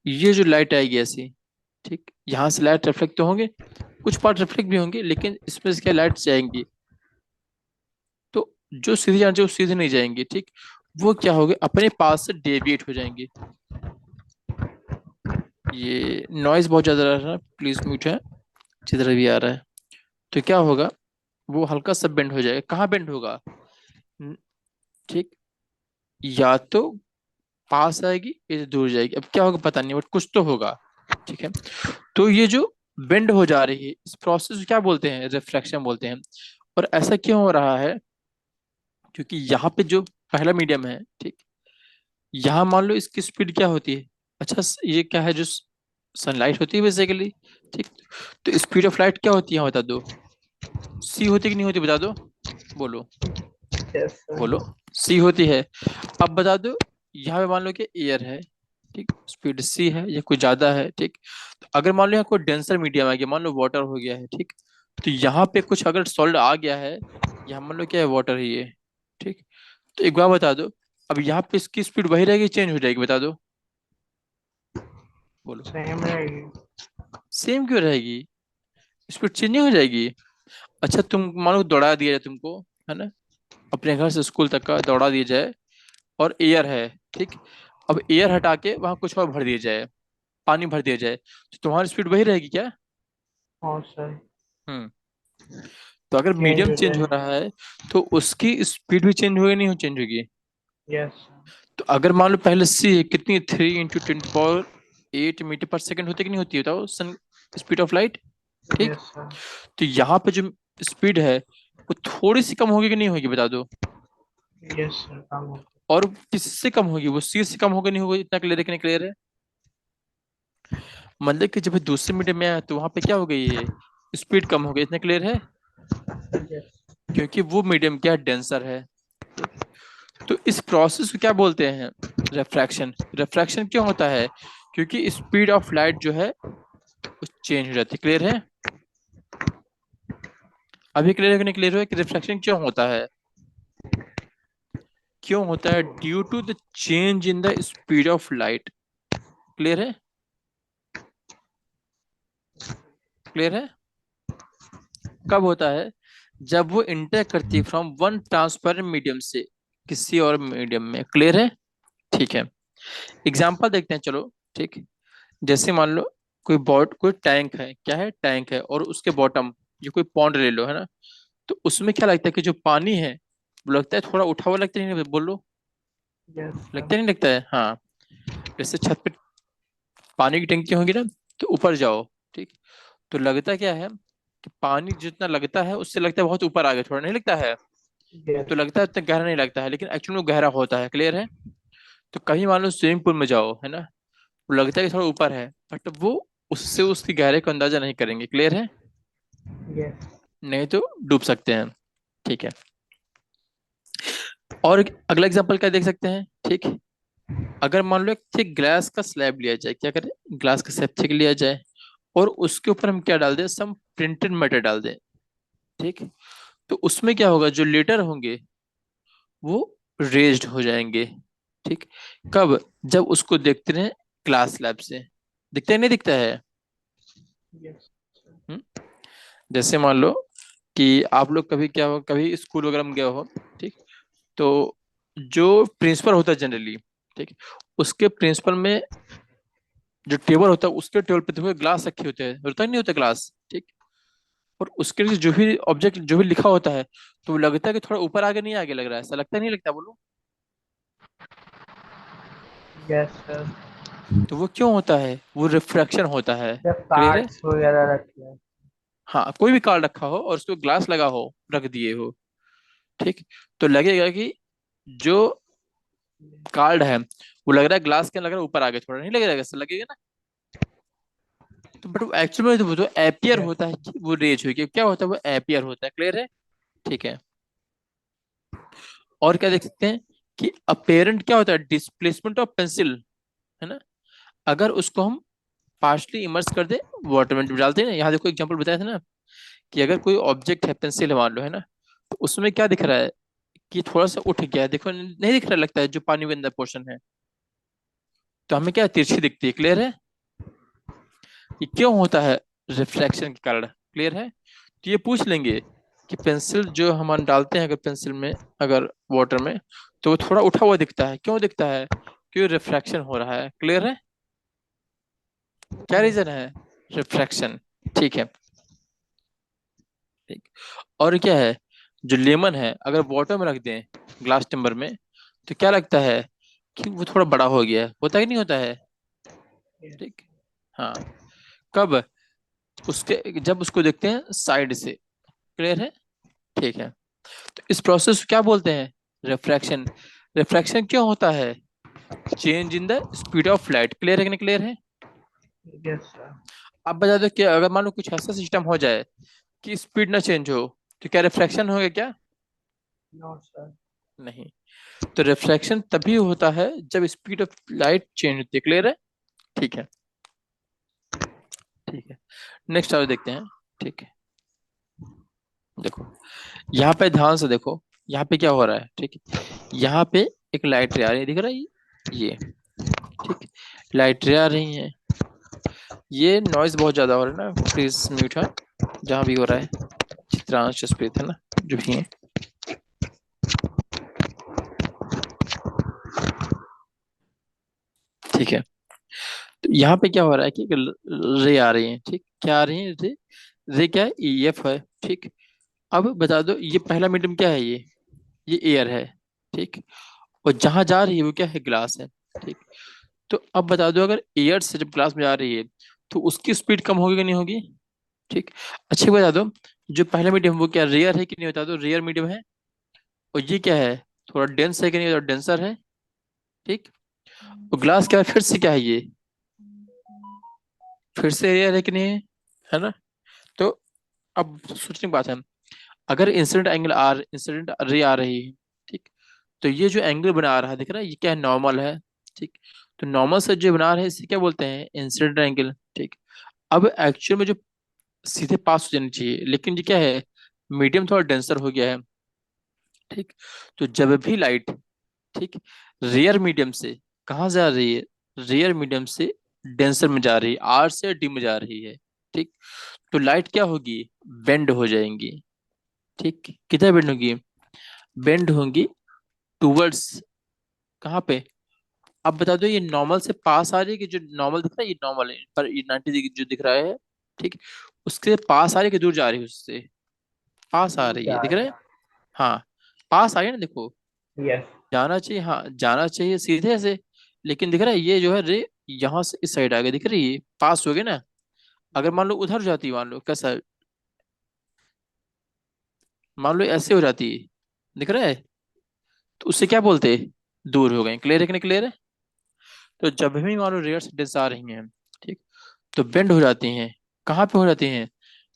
ये जो लाइट आएगी ऐसी, ठीक, यहाँ से लाइट रिफ्लेक्ट तो होंगे, कुछ पार्ट रिफ्लेक्ट भी होंगे, लेकिन इसमें से क्या लाइट जाएंगी, तो जो सीधी जाना चाहिए वो सीधे नहीं जाएंगी, ठीक, वो क्या होगे, अपने पास से डेविएट हो जाएंगी। ये नॉइज बहुत ज्यादा आ रहा है, प्लीज म्यूट है, अच्छी तरह भी आ रहा है। तो क्या होगा, वो हल्का सा बेंड हो जाएगा, कहाँ बेंड होगा, न- ठीक, या तो पास आएगी या तो दूर जाएगी, अब क्या होगा पता नहीं, बट कुछ तो होगा, ठीक है। तो ये जो बेंड हो जा रही है, इस प्रोसेस को क्या बोलते हैं, रिफ्रैक्शन बोलते हैं। और ऐसा क्यों हो रहा है, क्योंकि यहाँ पे जो पहला मीडियम है, ठीक, यहाँ मान लो इसकी स्पीड क्या होती है, अच्छा ये क्या है, जो सनलाइट होती है बेसिकली, ठीक। तो स्पीड ऑफ लाइट क्या होती है, बता दो, सी होती है कि नहीं होती, बता दो, बोलो,
Yes, sir.
बोलो, सी होती है। अब बता दो, यहाँ पे मान लो कि एयर है, ठीक, स्पीड सी है, या कोई ज्यादा है, ठीक। तो अगर मान लो यहाँ कोई डेंसर मीडियम आ गया, मान लो वाटर हो गया है, ठीक, तो यहाँ पे कुछ अगर सॉल्ट आ गया है, यहाँ मान लो क्या है, वाटर ही है, ठीक। तो एक बार बता दो, अब यहाँ पे इसकी स्पीड वही रहेगी, चेंज हो जाएगी, बता दो, बोलो।
Same रहेगी.
सेम क्यों रहेगी, स्पीड चेंज नहीं हो जाएगी। अच्छा तुम मानो दौड़ा दिया जाए तुमको, है ना, अपने घर से स्कूल तक का दौड़ा दिया जाए, और एयर है, ठीक। अब एयर हटा के वहां कुछ और भर दिया जाए, पानी भर दिया जाए, तो तुम्हारी स्पीड वही रहेगी क्या।
हाँ सर.
हम्म। तो अगर
चेंज
मीडियम
हो
चेंज हो
जाएगी.
रहा है, तो उसकी स्पीड भी चेंज होगी, नहीं हो चेंज होगी।
Yes, sir.
तो अगर मान लो पहले सी कितनी, 3 × 10⁸ मीटर पर सेकंड होती कि नहीं होती, बताओ, सन स्पीड ऑफ लाइट, ठीक।
Yes, sir.
तो यहाँ पे जो स्पीड है वो थोड़ी सी कम होगी कि नहीं होगी, बता दो।
Yes, sir. काम हो.
और किससे कम होगी, वो सी से कम होगी नहीं होगी, इतना क्लियर है कि नहीं क्लियर है। मतलब कि जब ये दूसरे मीडियम में आया तो वहां पे क्या हो गई है, स्पीड कम हो गई, इतना क्लियर है,
Yes.
क्योंकि वो मीडियम क्या डेंसर है, ठीक। तो इस प्रोसेस को क्या बोलते हैं, रिफ्रैक्शन। रिफ्रैक्शन क्यों होता है, क्योंकि स्पीड ऑफ लाइट जो है वो चेंज हो जाती है, क्लियर है। अभी क्लियर है कि नहीं क्लियर है कि रिफ्रैक्शन क्यों होता है, क्यों होता है, due to the change in the speed of light, clear है, क्लियर है। कब होता है, जब वो इंटर करती है फ्रॉम वन ट्रांसपेरेंट मीडियम से किसी और मीडियम में, क्लियर है, ठीक है। एग्जाम्पल देखते हैं, चलो, ठीक। जैसे मान लो कोई टैंक है, क्या है, टैंक है, और उसके बॉटम ये कोई पॉन्ड ले लो, है ना। तो उसमें क्या लगता है कि जो पानी है वो लगता है थोड़ा उठा हुआ, लगता है नहीं, बोलो,
Yes, sir.
लगता नहीं, लगता है, हाँ। जैसे छत पे पानी की टंकी होगी ना, तो ऊपर जाओ, ठीक, तो लगता क्या है कि पानी जितना लगता है उससे लगता है बहुत ऊपर आ गया, थोड़ा नहीं लगता है,
Yes.
तो लगता है उतना गहरा नहीं लगता है, लेकिन एक्चुअली वो गहरा होता है, क्लियर है। तो कहीं मान लो स्विमिंग पूल में जाओ, है ना, वो लगता है कि थोड़ा ऊपर है, बट वो उससे उसकी गहरे का अंदाजा नहीं करेंगे, क्लियर है,
Yes.
नहीं तो डूब सकते हैं, ठीक है। और अगला एग्जांपल क्या देख सकते हैं, ठीक। अगर मान लो एक थिक ग्लास का स्लैब लिया जाए, क्या करें, ग्लास का स्लैब थिक लिया जाए, और उसके ऊपर हम क्या डाल दें, सम प्रिंटेड मैटर डाल दें, ठीक। तो उसमें क्या होगा, जो लेटर होंगे वो रेज्ड हो जाएंगे, ठीक। कब, जब उसको देखते हैं ग्लास स्लैब से, दिखता है नहीं दिखता है।
Yes, sir.
हम्म? जैसे मान लो कि आप लोग कभी क्या हो, कभी स्कूल वगैरह में गए हो, ठीक, तो जो प्रिंसिपल होता है जनरली, ठीक, उसके प्रिंसिपल में जो टेबल होता है उसके टेबल पे देखो ग्लास रखे होते हैं, होता ही नहीं होता ग्लास, ठीक, और उसके नीचे जो भी ऑब्जेक्ट जो भी लिखा होता है तो लगता है कि थोड़ा ऊपर आगे नहीं आगे लग रहा है, ऐसा लगता नहीं लगता बोलो?
Yes sir.
तो वो क्यों होता है? वो रिफ्रैक्शन होता है।
जब
क्लियर है?
कार्ड्स वगैरह रखे हैं।
हाँ, कोई भी कार्ड रखा हो और उसको ग्लास लगा हो, रख दिए हो, ठीक, तो लगेगा कि जो कार्ड है वो लग रहा है ग्लास के, लग रहा है ऊपर आगे, थोड़ा नहीं लगेगा, ऐसा लगेगा ना? तो बट वो एक्चुअल में तो वो तो एपियर
यस।
होता है कि वो रेज हुई, कि क्या होता है वो एपियर होता है। क्लियर है? ठीक है। और क्या देख सकते हैं कि अपेरेंट क्या होता है? डिस्प्लेसमेंट ऑफ पेंसिल, है ना? अगर उसको हम पार्शली इमर्स कर दे वाटर में डालते हैं ना, यहाँ देखो एग्जांपल बताया था ना कि अगर कोई ऑब्जेक्ट है, पेंसिल मान लो, है ना, तो उसमें क्या दिख रहा है कि थोड़ा सा उठ गया है, देखो नहीं दिख रहा, लगता है जो पानी के अंदर पोर्शन है, तो हमें क्या तिरछी दिखती है। क्लियर है? ये क्यों होता है? रिफ्रैक्शन के कारण। क्लियर है? तो ये पूछ लेंगे कि पेंसिल जो हम डालते हैं अगर पेंसिल में, अगर वाटर में, तो वो थोड़ा उठा हुआ दिखता है, क्यों दिखता है? क्यों? रिफ्रैक्शन हो रहा है। क्लियर है? क्या रीजन है? रिफ्रैक्शन। ठीक है। ठीक। और क्या है, जो लेमन है अगर वाटर में रख दें, ग्लास टिम्बर में, तो क्या लगता है कि वो थोड़ा बड़ा हो गया है, होता ही नहीं होता है? ठीक। हाँ। कब? उसके जब उसको देखते हैं साइड से। क्लियर है? ठीक है। तो इस प्रोसेस को क्या बोलते हैं? रिफ्रैक्शन। रिफ्रैक्शन क्यों होता है? Change in the speed of light. Clear है कि नहीं? क्लियर है?
Yes sir.
अब बता दो कि अगर मान लो कुछ ऐसा सिस्टम हो जाए कि स्पीड ना चेंज हो, तो क्या रिफ्रैक्शन होगा क्या?
No sir.
नहीं। तो रिफ्रैक्शन तभी होता है जब स्पीड ऑफ लाइट चेंज होती है। क्लियर है? ठीक है। ठीक है। नेक्स्ट और देखते हैं। ठीक है। देखो, यहाँ पे ध्यान से देखो, यहाँ पे क्या हो रहा है, ठीक है, यहाँ पे एक लाइट रे आ रही है, दिख रहा है ये, ठीक, लाइट रे आ रही है। ये नॉइज बहुत ज्यादा हो रहा है ना, प्लीज म्यूट है जहाँ भी हो रहा है, चित्रांश जसप्रीत है ना, जो भी है। ठीक है। तो यहाँ पे क्या हो रहा है कि रे आ रही है, ठीक, क्या आ रही है रे? रे क्या है? ईएफ है, ठीक। अब बता दो ये पहला मीडियम क्या है? ये एयर है, ठीक, और जहां जा रही है वो क्या है? ग्लास है, ठीक। तो अब बता दो अगर एयर से जब ग्लास में जा रही है तो उसकी स्पीड कम होगी कि नहीं होगी? ठीक। अच्छा बता दो, जो पहला मीडियम वो क्या रेयर है कि नहीं? बता दो, रेयर मीडियम है। और ये क्या है? थोड़ा डेंस है कि नहीं? थोड़ा डेंसर है, ठीक। और ग्लास क्या है? फिर से क्या है ये? फिर से रेयर है कि नहीं है ना? तो अब सोचने की बात है, अगर incident angle are, incident ray आ रही है, ठीक, तो ये जो एंगल बना रहा है, दिख रहा है, ये क्या है? नॉर्मल है, ठीक। तो नॉर्मल से जो बना रहे हैं इसे क्या बोलते हैं? इंसिडेंट एंगल, ठीक। अब एक्चुअल में जो सीधे पास हो जानी चाहिए, लेकिन ये क्या है? मीडियम थोड़ा डेंसर हो गया है, ठीक। तो जब भी लाइट, ठीक, रेयर मीडियम से कहाँ जा रही है? रेयर मीडियम से डेंसर में जा रही है, आर से डी में जा रही है, ठीक। तो लाइट क्या होगी? बेंड हो जाएंगी, ठीक। किधर बेंड होगी? बेंड होंगी टूवर्ड्स, कहाँ पे? अब बता दो ये नॉर्मल से पास आ रही है कि जो नॉर्मल दिख रहा है ये नॉर्मल है, पर ये 90 डिग्री जो दिख रहा है, ठीक, उसके पास आ रही है कि दूर जा रही है उससे? पास आ
दूर
रही है,
जा
दिख रहा
रहे
है? हाँ, पास आ गया ना, देखो।
हैं। यस।
जाना चाहिए, हाँ जाना चाहिए सीधे से, लेकिन दिख रहा है ये जो है रे यहाँ से इस साइड आ गई, दिख रही है, पास हो गए ना। अगर मान लो उधर जाती, मान लो कैसा, मान लो ऐसे हो जाती, दिख रहा है, तो उससे क्या बोलते हैं? दूर हो गए। क्लियर है कि नहीं? क्लियर है? तो जब भी मान लो रेयर सिटीज आ रही हैं, ठीक, तो बेंड हो जाती हैं, कहाँ पे हो जाती हैं?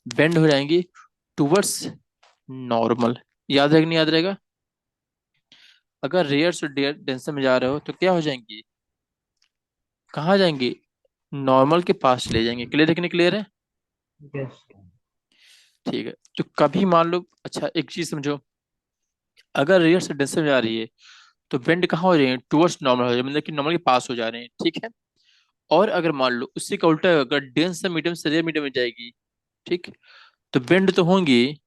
बेंड हो जाएंगी टूवर्ड्स नॉर्मल। याद रहेगा नहीं? याद रहेगा? अगर रेयर से डेंसर में जा रहे हो तो क्या हो जाएंगी? कहाँ जाएंगी? नॉर्मल के पास चले जाएंगे। क्लियर है कि नहीं? क्लियर है?
यस।
ठीक है। तो कभी मान लो, अच्छा एक चीज समझो, अगर रेयर से डेंसर में जा रही है तो बेंड कहाँ हो रहे हैं? टूवर्ड्स नॉर्मल हो रहे हैं, मतलब कि नॉर्मल के पास हो जा रहे हैं, ठीक है। और अगर मान लो उसी का उल्टा है, अगर डेंस से मीडियम से रेयर मीडियम में जाएगी, ठीक, तो बेंड तो होंगी,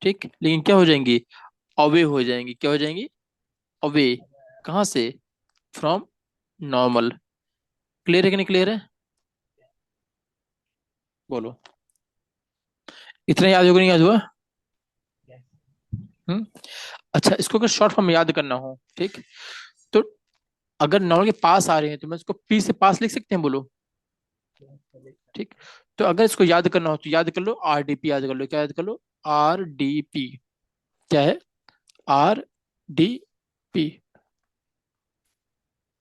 ठीक, लेकिन क्या हो जाएंगी, अवे हो जाएंगी। क्या हो जाएंगी, अवे। कहाँ से, फ्रॉम नॉर्मल। क्लियर है कि नहीं क्लियर है, बोलो। इतना याद होगा नहीं याद हुआ।
Yes.
हम्म। अच्छा, इसको अगर शॉर्ट फॉर्म में याद करना हो, ठीक, तो अगर नॉर्मल के पास आ रहे हैं तो मैं इसको पी से पास लिख सकते हैं, बोलो।
Yes, correct.
ठीक, तो अगर इसको याद करना हो तो याद कर लो, आरडीपी याद कर लो। क्या याद कर लो, आरडीपी। क्या है, आर डी पी।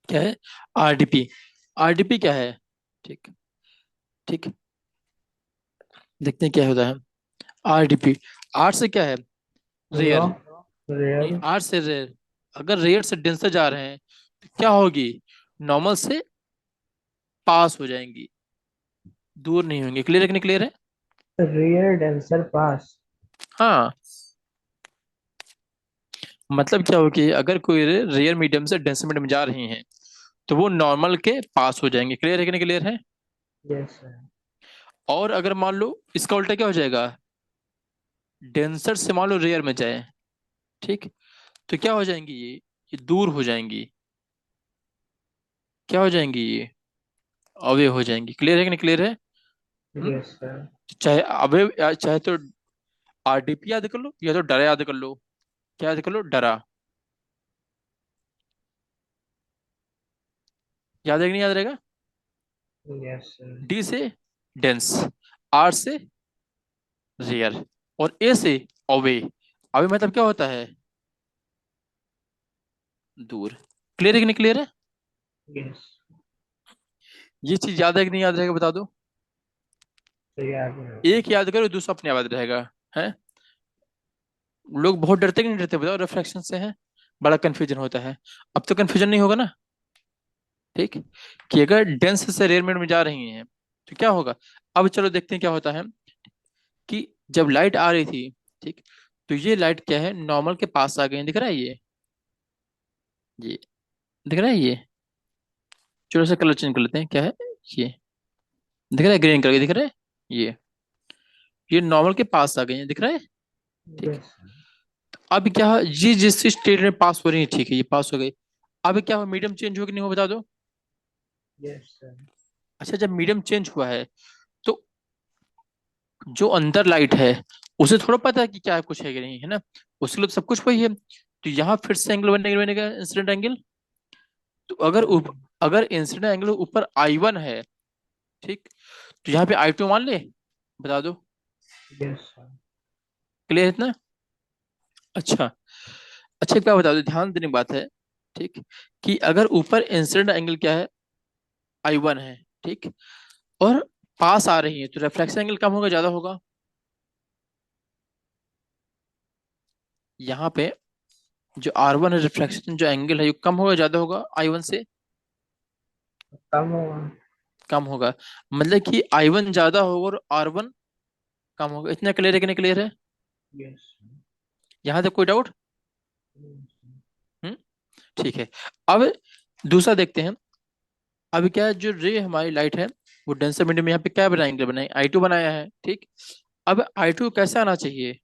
क्या है, आरडीपी। आरडीपी क्या है, ठीक। ठीक, देखते हैं क्या होता है। आरडीपी, आर से क्या है, रेयर।
No,
नहीं,
real.
आर से रेयर। अगर रेयर से डेंसर जा रहे हैं तो क्या होगी, नॉर्मल से पास हो जाएंगी, दूर नहीं होंगे। क्लियर है कि नहीं क्लियर है।
Real denser pass.
हाँ, मतलब क्या हो कि अगर कोई रेयर मीडियम से डेंसर मीडियम जा रही हैं तो वो नॉर्मल के पास हो जाएंगे। क्लियर है कि नहीं क्लियर है।
Yes, sir.
और अगर मान लो इसका उल्टा क्या हो जाएगा, डेंसर से मान लो रेयर में जाए, ठीक, तो क्या हो जाएंगी ये दूर हो जाएंगी। क्या हो जाएंगी ये, अवे हो जाएंगी। क्लियर है कि नहीं क्लियर है। हम्म?
Yes, sir.
चाहे अवे चाहे तो आरडीपी याद कर लो या तो डरा याद कर लो। क्या याद कर लो, डरा। याद है कि नहीं याद रहेगा।
Yes, sir.
डी से डेंस, आर से रेयर, और ए से अवे। अवे मतलब क्या होता है, दूर। क्लियर है कि नहीं क्लियर है।
Yes.
ये चीज याद है कि नहीं याद रहेगा, बता दो।
So yeah, yeah.
एक याद करो, दूसरा अपने याद रहेगा। है, लोग बहुत डरते कि नहीं डरते बताओ, रिफ्रैक्शन से है बड़ा कंफ्यूजन होता है। अब तो कंफ्यूजन नहीं होगा ना, ठीक, कि अगर डेंस से रेयर में जा रही हैं तो क्या होगा। अब चलो देखते हैं क्या होता है कि जब लाइट आ रही थी, ठीक, तो ये लाइट क्या है, नॉर्मल के पास आ गई। दिख रहा है ये दिख रहा है ये। चलो से कलर चेंज कर लेते हैं, क्या है ये, दिख रहा है ग्रीन कलर दिख रहा है ये नॉर्मल के पास आ गई है, दिख रहा है। ठीक,
Yes.
अब क्या ये जिस स्टेट में पास हो रही है, ठीक है, ये पास हो गई। अब क्या हो, मीडियम चेंज हो कि नहीं हो, बता दो।
Yes, sir.
अच्छा, जब मीडियम चेंज हुआ है तो जो अंदर लाइट है उसे थोड़ा पता है कि क्या है, कुछ है कि नहीं, है ना। उसके लिए तो सब कुछ वही है। तो यहाँ फिर से एंगल बनेगा इंसिडेंट एंगल। तो अगर इंसिडेंट एंगल ऊपर I1 है, ठीक, तो यहाँ पे I2 मान ले, बता दो।
Yes, sir.
क्लियर है इतना। अच्छा, अच्छा क्या बता दो, ध्यान देने की बात है, ठीक, कि अगर ऊपर इंसिडेंट एंगल क्या है, I1 है, ठीक, और पास आ रही है तो रिफ्लेक्शन एंगल कम होगा ज्यादा होगा। यहाँ पे जो R1 है, रिफ्लेक्शन जो एंगल है, ये कम होगा ज्यादा होगा I1 से।
Come on.
कम होगा, मतलब कि I1 ज्यादा होगा और R1 कम होगा। इतना क्लियर है कि नहीं क्लियर है।
Yes.
यहाँ तक कोई डाउट।
Yes.
हम्म, ठीक है। अब दूसरा देखते हैं। अब क्या है, जो रे हमारी लाइट है वो डेंसर मीडियम में यहाँ पे क्या बनाएंगे, बनाए I2 बनाया है, ठीक। अब I2 कैसे आना चाहिए,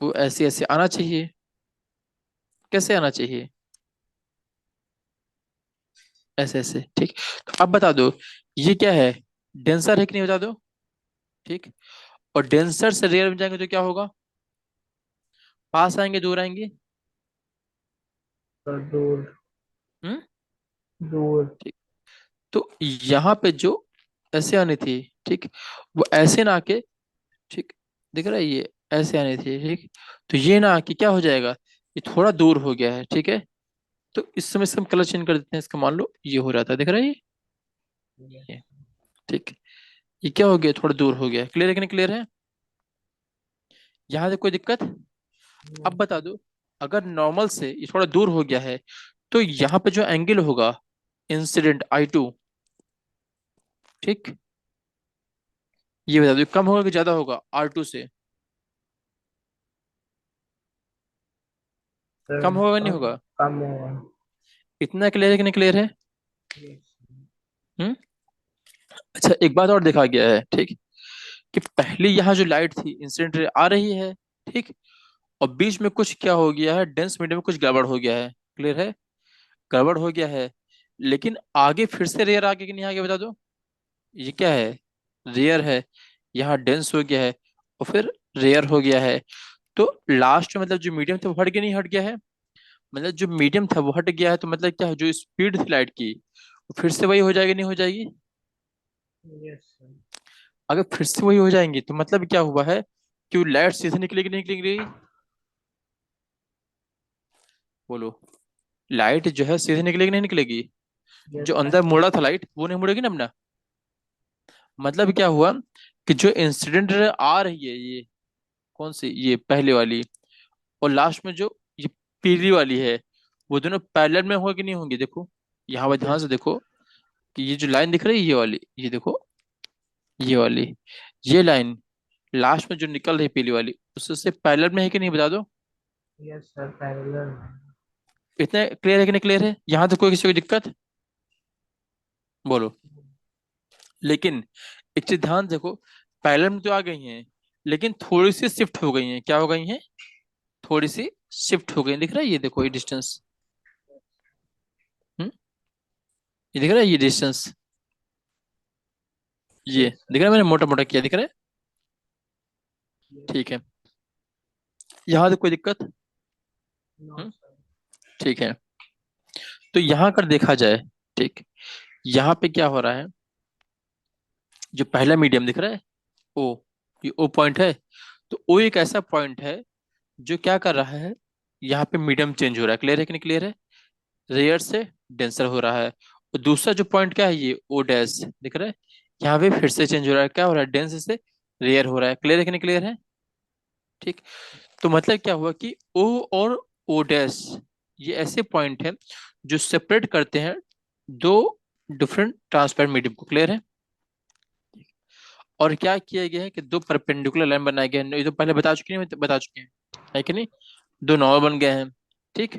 वो ऐसे ऐसे आना चाहिए। कैसे आना चाहिए, ऐसे ऐसे, ठीक। तो अब बता दो ये क्या है, डेंसर है कि नहीं, बता दो। ठीक, और डेंसर से रेयर में जाएंगे तो क्या होगा, पास आएंगे दूर आएंगे।
So दूर.
हम्म,
दूर.
ठीक। तो यहाँ पे जो ऐसे आनी थी, ठीक, वो ऐसे ना आके, ठीक, दिख रहा है ये ऐसे आनी थी, ठीक, तो ये ना आके क्या हो जाएगा, ये थोड़ा दूर हो गया है, ठीक है। तो इस समय से हम कलर चेंज कर देते हैं इसका, मान लो ये हो रहा था, दिख रहा है
Yes.
ये, ठीक, ये क्या हो गया, थोड़ा दूर हो गया। क्लियर है कि नहीं क्लियर है। यहाँ से कोई दिक्कत। अब
No.
बता दो, अगर नॉर्मल से ये थोड़ा दूर हो गया है तो यहाँ पे जो एंगल होगा, इंसिडेंट I2, ठीक, ये बता दो कम होगा कि ज्यादा होगा R2 से।
Sir,
कम होगा कि नहीं
come.
होगा।
Come on.
इतना क्लियर है कि नहीं क्लियर है।
Yes.
हम्म। अच्छा, एक बात और देखा गया है, ठीक, कि पहले यहाँ जो लाइट थी इंसिडेंट रे आ रही है, ठीक, और बीच में कुछ क्या हो गया है, डेंस मीडियम में कुछ गड़बड़ हो गया है। क्लियर है? गड़बड़ हो गया है, लेकिन आगे फिर से रेयर आ गया कि नहीं आ गया बता दो। ये क्या है? रेयर है। यहाँ डेंस हो गया है और फिर रेयर हो गया है। तो लास्ट में मतलब जो मीडियम था वो हट गया नहीं हट गया है? मतलब जो मीडियम था वो हट गया है, तो मतलब क्या है, जो स्पीड थी लाइट की वो फिर से वही हो जाएगी नहीं हो जाएगी?
Yes, sir.
अगर फिर से वही हो जाएंगी तो मतलब क्या हुआ है कि लाइट सीधे निकलेगी नहीं निकलेगी? बोलो। लाइट जो है सीधे निकलेगी नहीं निकलेगी?
Yes,
जो
sir.
अंदर मुड़ा था लाइट वो नहीं मुड़ेगी ना अपना? मतलब क्या हुआ कि जो इंसिडेंट आ रही है, ये कौन सी, ये पहले वाली, और लास्ट में जो ये पीली वाली है, वो दोनों पैरेलल में होगी कि नहीं होंगी? देखो यहाँ पर ध्यान
Yes.
से देखो कि ये जो लाइन दिख रही है ये वाली, ये देखो, ये वाली, ये लाइन लास्ट में जो निकल रही है पीली वाली उससे पैरेलल में है कि नहीं बता दो।
Yes, sir. Parallel.
इतने क्लियर है कि नहीं क्लियर है? यहाँ तो कोई किसी को दिक्कत? बोलो। लेकिन एक चीज ध्यान देखो, पैरेलल में तो आ गई हैं, लेकिन थोड़ी सी शिफ्ट हो गई हैं। क्या हो गई हैं? थोड़ी सी शिफ्ट हो गई। दिख रहा है ये देखो, ये डिस्टेंस, ये दिख रहा है ये डिस्टेंस, ये
Yes, sir.
दिख रहा है, मैंने मोटा मोटा किया, दिख रहा है?
Yes.
ठीक है। यहाँ तो कोई दिक्कत?
No,
हम्म,
sir.
ठीक है। तो यहाँ कर देखा जाए, ठीक, यहाँ पे क्या हो रहा है, जो पहला मीडियम दिख रहा है ओ, ये ओ पॉइंट है, तो ओ एक ऐसा पॉइंट है जो क्या कर रहा है, यहाँ पे मीडियम चेंज हो रहा है। क्लियर है कि नहीं क्लियर है? रेयर से डेंसर हो रहा है। और दूसरा जो पॉइंट क्या है, ये ओ डैश दिख रहा है, यहाँ पे फिर से चेंज हो रहा है। क्या हो रहा है? डेंस से रेयर हो रहा है। क्लियर है कि नहीं क्लियर है? ठीक। तो मतलब क्या हुआ कि ओ और ओ डैश ये ऐसे पॉइंट हैं जो सेपरेट करते हैं दो डिफरेंट ट्रांसपेरेंट मीडियम को। क्लियर है? और क्या किया गया है कि दो परपेंडिकुलर लाइन बनाए गए हैं, ये तो पहले बता चुके हैं, बता चुके हैं, है कि नहीं? दो नॉर्मल बन गए हैं। ठीक।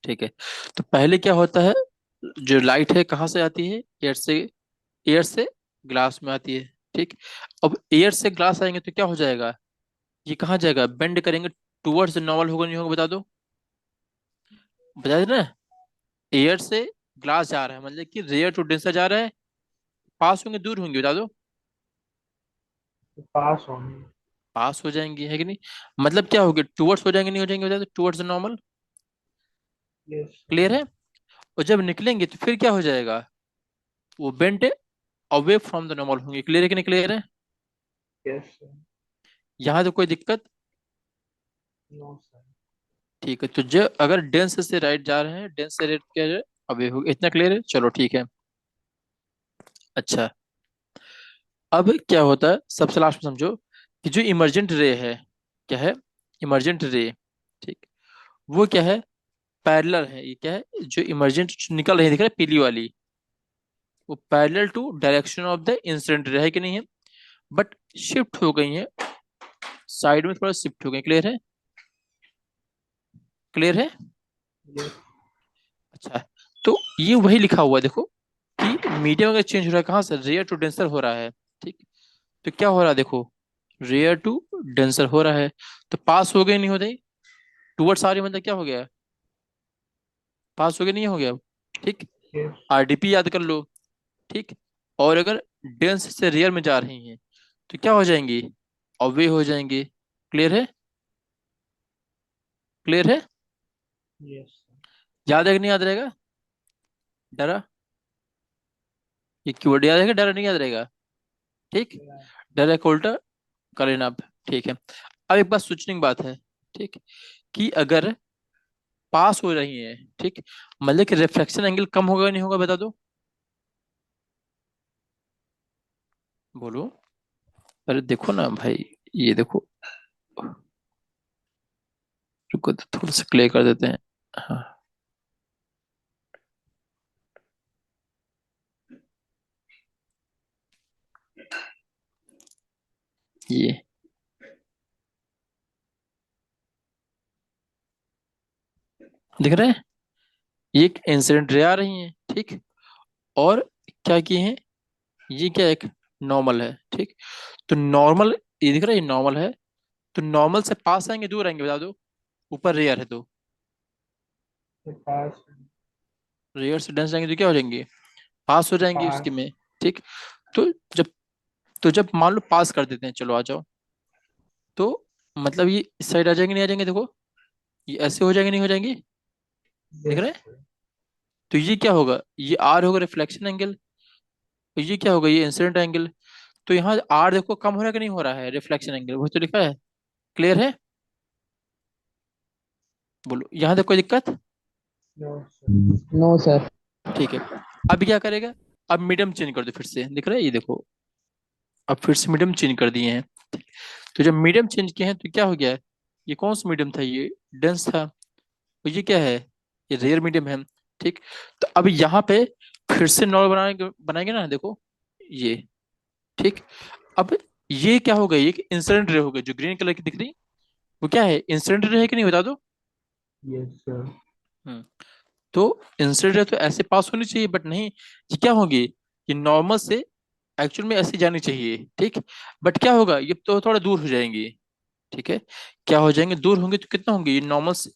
ठीक है। तो पहले क्या होता है, जो लाइट है कहाँ से आती है? एयर से, एयर से ग्लास में आती है। ठीक। अब एयर से ग्लास आएंगे तो क्या हो जाएगा, ये कहाँ जाएगा, बेंड करेंगे टूवर्ड्स नॉर्मल, होगा नहीं होगा बता दो। बता देना। एयर से ग्लास जा रहा है मतलब कि रेयर टू डेंसर जा रहा है, पास होंगे दूर होंगे बता दो?
Pass on.
पास हो जाएंगे, है कि नहीं? मतलब क्या होगी, टूवर्ड्स हो जाएंगे नहीं हो जाएंगे बता दो, towards normal.
Yes, sir.
Clear है? और जब निकलेंगे तो फिर क्या हो जाएगा, वो bent away from the normal होंगे। क्लियर है कि नहीं क्लियर है?
Yes, sir.
यहाँ तो कोई दिक्कत?
No, sir.
ठीक है। तो जो अगर डेंस से राइट जा रहे हैं, डेंस से राइट क्या है, अवे हो, इतना क्लियर है? चलो ठीक है। अच्छा, अब क्या होता है सबसे लास्ट में समझो कि जो इमरजेंट रे है, क्या है, इमरजेंट रे, ठीक, वो क्या है, पैरेलल है। ये क्या है, जो इमरजेंट निकल रही है दिख रहा है पीली वाली, वो parallel to direction of the incident ray है कि नहीं है? बट शिफ्ट हो गई है, साइड में थोड़ा शिफ्ट हो गई। क्लियर है? क्लियर है?
Yes.
अच्छा, तो ये वही लिखा हुआ है देखो कि मीडियम अगर चेंज हो रहा है कहाँ से, रेयर टू डेंसर हो रहा है। ठीक। तो क्या हो रहा है देखो, रेयर टू डेंसर हो रहा है, तो पास हो गए नहीं हो गई, टूवर्ड्स आ रही मतलब क्या हो गया, पास हो गया नहीं हो गया? ठीक।
Yes.
आरडीपी याद कर लो। ठीक। और अगर डेंस से रेयर में जा रही हैं तो क्या हो जाएंगी, अवे हो जाएंगी। क्लियर है? क्लियर है?
Yes, sir.
याद है कि नहीं याद रहेगा? डरा, ये कीवर्ड याद रहेगा, डरा नहीं याद रहेगा? ठीक।
Yeah.
डरा का उल्टा कर लेना आप। ठीक है। अब एक बात सोचने की बात है, ठीक, कि अगर पास हो रही है, ठीक, मतलब कि रिफ्लेक्शन एंगल कम होगा या नहीं होगा बता दो? बोलो। अरे देखो ना भाई, ये देखो, रुको तो थोड़ा सा क्लियर कर देते हैं। हाँ, ये दिख रहा है, ये एक इंसिडेंट रे आ रही है, ठीक, और क्या किए हैं, ये क्या एक नॉर्मल है, ठीक। तो नॉर्मल, ये दिख रहा है, ये नॉर्मल है। तो नॉर्मल से पास आएंगे दूर आएंगे, बता दो। ऊपर रेयर है तो
The past.
रेयर से डेंस जाएंगे तो क्या हो जाएंगे, पास हो जाएंगे उसके
Past.
में, ठीक। तो जब मान लो पास कर देते हैं, चलो आ जाओ। तो मतलब ये इस साइड आ जाएंगे, नहीं आ जाएंगे, देखो ये ऐसे हो जाएंगे, नहीं हो जाएंगे, दिख
Yes,
रहा है।
sir.
तो ये क्या होगा, ये आर होगा रिफ्लेक्शन एंगल। तो ये क्या होगा, ये इंसिडेंट एंगल। तो यहाँ आर देखो कम हो रहा है कि नहीं हो रहा है, रिफ्लेक्शन एंगल वो तो लिखा है। क्लियर है, बोलो यहाँ देखो कोई दिक्कत।
No, sir.
No, sir.
ठीक है। अब क्या करेगा, अब मीडियम चेंज कर दो फिर से, दिख रहा है ये देखो। अब फिर से मीडियम चेंज कर दिए हैं। तो जब मीडियम चेंज किए हैं तो क्या हो गया है, ये कौन सा मीडियम था, ये डेंस था। तो ये क्या है, ये रेयर मीडियम है, ठीक। तो अब यहाँ पे फिर से नॉर्मल बनाएंगे बनाएंगे ना, देखो ये, ठीक। अब ये क्या होगा, ये इंसिडेंट रे हो गई, जो ग्रीन कलर की दिख रही वो क्या है, इंसिडेंट रे है कि नहीं, बता दो।
Yes, sir.
हम्म। तो इंसिडेंट रे तो ऐसे पास होनी चाहिए, बट नहीं, ये क्या होगी, ये नॉर्मल से एक्चुअल में ऐसे जानी चाहिए, ठीक। बट क्या होगा, ये तो थोड़ा दूर हो जाएंगी, ठीक है। क्या हो जाएंगे, दूर होंगे तो कितना होंगे, ये नॉर्मल से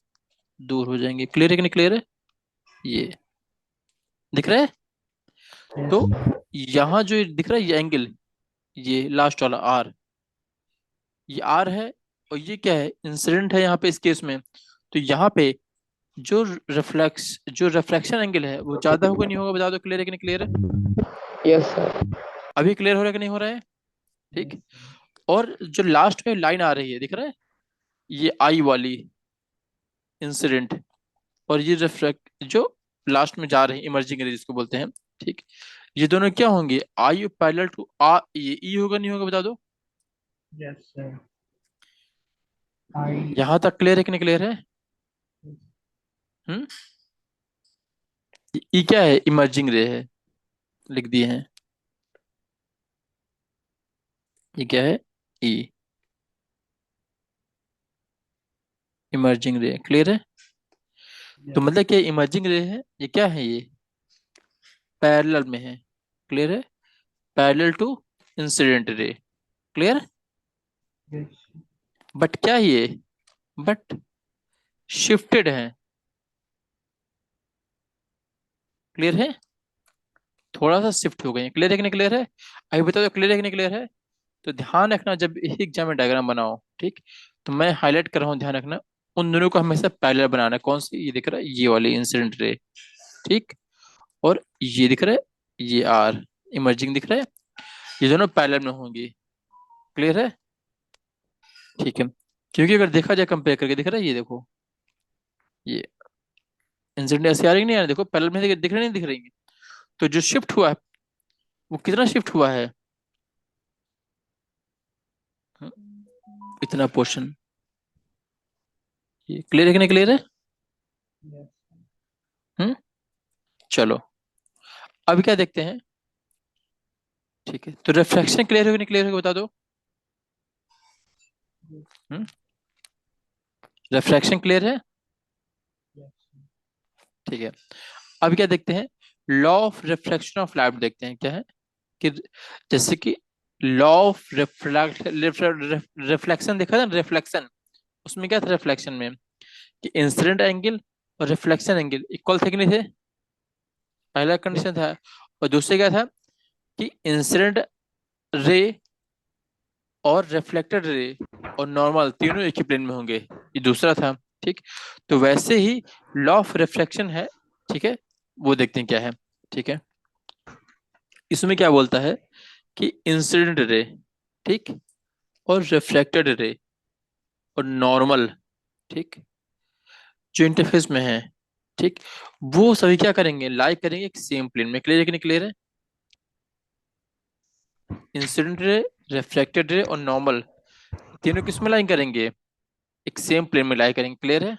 दूर हो जाएंगे। क्लियर है कि नहीं, क्लियर है, ये दिख रहा है।
Yes,
तो
sir.
यहाँ जो ये दिख रहा है, ये एंगल, ये लास्ट वाला आर, ये आर है। और ये क्या है, इंसिडेंट है यहाँ पे इस केस में। तो यहाँ पे जो रिफ्लेक्शन एंगल है वो ज्यादा होगा नहीं होगा, बता दो। क्लियर है कि नहीं, क्लियर है।
Yes, sir.
अभी क्लियर हो रहा है कि नहीं हो रहा है, ठीक।
Yes, sir.
और जो लास्ट में लाइन आ रही है, दिख रहा है, ये आई वाली इंसिडेंट, और ये रिफ्लेक्ट जो लास्ट में जा रही है, इमर्जिंग रे जिसको बोलते हैं, ठीक। ये दोनों क्या होंगे, आई पैरेलल टू आ, ये ई होगा नहीं होगा, बता दो।
Yes, sir. I.
यहां तक क्लियर है कि नहीं, क्लियर है। हम्म। ई क्या है, इमर्जिंग रे है, लिख दिए हैं। ये क्या है, ई, इमर्जिंग रे, क्लियर है। तो
Yes.
मतलब क्या इमर्जिंग रे है, ये क्या है, ये पैरेलल में है, क्लियर है, parallel to incident ray, clear.
Yes.
But क्या है ये, बट शिफ्टेड है, क्लियर है, थोड़ा सा शिफ्ट हो गए हैं। क्लियर है कि नहीं, क्लियर है। अभी बताओ क्लियर है कि नहीं, क्लियर है। तो ध्यान रखना, जब एग्जाम में डायग्राम बनाओ, ठीक। तो मैं हाईलाइट कर रहा हूँ, ध्यान रखना, उन दोनों को हमेशा पैरेलल बनाना है। कौन सी, ये दिख रहा है, ये वाली इंसिडेंट रे, ठीक। और ये दिख रहा है, ये आर इमर्जिंग दिख रहा है, ये दोनों पैरेलल में होंगी, क्लियर है, ठीक है। क्योंकि अगर देखा जाए कंपेयर करके, दिख रहा है, ये देखो, ये इंसिडेंट ऐसे आ रही नहीं आ रही, देखो पैरेलल में दिख रही नहीं दिख रही। तो जो शिफ्ट हुआ है वो कितना शिफ्ट हुआ है, हम्म, इतना पोर्शन। ये क्लियर है कि नहीं, क्लियर है।
Yes.
हम्म। चलो अभी क्या देखते हैं, ठीक है। तो रिफ्लेक्शन क्लियर हो कि नहीं, क्लियर हो, बता दो। हम्म। रिफ्लेक्शन क्लियर है,
Yes.
ठीक है। अभी क्या देखते हैं, law of reflection of light देखते हैं, क्या है कि जैसे कि लॉ ऑफ रिफ्लेक्शन देखा था, रिफ्लेक्शन उसमें क्या था, रिफ्लेक्शन में कि इंसिडेंट एंगल और रिफ्लेक्शन एंगल इक्वल थे कि नहीं थे, पहला
Yes.
कंडीशन था। और दूसरे क्या था कि इंसिडेंट रे और रिफ्लेक्टेड रे और नॉर्मल तीनों एक ही प्लेन में होंगे, ये दूसरा था, ठीक। तो वैसे ही लॉ ऑफ रिफ्लेक्शन है, ठीक है, वो देखते हैं क्या है, ठीक है। इसमें क्या बोलता है कि इंसिडेंट रे, ठीक, और रिफ्लेक्टेड रे और नॉर्मल, ठीक, जो इंटरफेस में है, ठीक, वो सभी क्या करेंगे, लाई करेंगे एक सेम प्लेन में। क्लियर है कि नहीं, क्लियर है। इंसिडेंट रे, रिफ्लेक्टेड रे और नॉर्मल तीनों किस में लाई करेंगे, एक सेम प्लेन में लाई करेंगे। क्लियर है,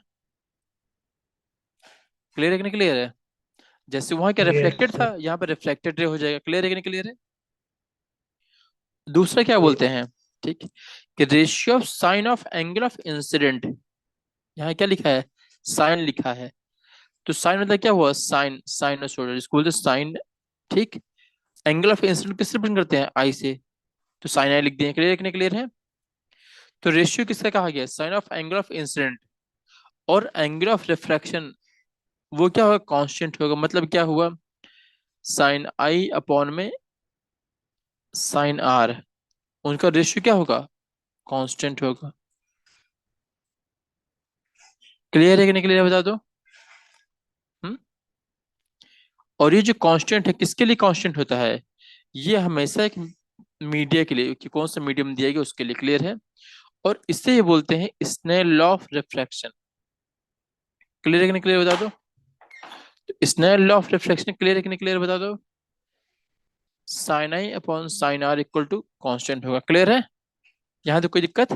क्लियर है कि नहीं, क्लियर है। जैसे वहां क्या
Yes,
रिफ्लेक्टेड
sir.
था, यहाँ पे रिफ्लेक्टेड रे हो जाएगा। क्लियर है कि नहीं, क्लियर है। दूसरा क्या
Yes.
बोलते हैं, ठीक, कि ratio of sine of angle of incident, यहाँ क्या लिखा है, साइन लिखा है। तो साइन मतलब क्या हुआ, साइन साइनसोइडल, इसको बोलते हैं साइन, ठीक। एंगल ऑफ इंसिडेंट किससे रिप्रेजेंट करते हैं? आई से, तो साइन आई लिख दिए। क्लियर है, क्लियर है? तो रेशियो किसका कहा गया? Sine of angle of incident और एंगल ऑफ रिफ्रैक्शन, वो क्या होगा? कांस्टेंट होगा। मतलब क्या हुआ? साइन आई अपॉन में साइन आर, उनका रेशियो क्या होगा? कांस्टेंट होगा। क्लियर है कि नहीं क्लियर है, बता दो। हम्म। और ये जो कांस्टेंट है किसके लिए कांस्टेंट होता है? ये हमेशा एक मीडिया के लिए, कि कौन सा मीडियम दिया गया उसके लिए। क्लियर है? और इससे ये बोलते हैं Snell law of refraction. Clear है कि नहीं क्लियर, बता दो। तो Snell law of refraction clear है कि नहीं क्लियर, बता दो। Sine I upon sine R equal to constant होगा। क्लियर है? यहाँ तो कोई दिक्कत?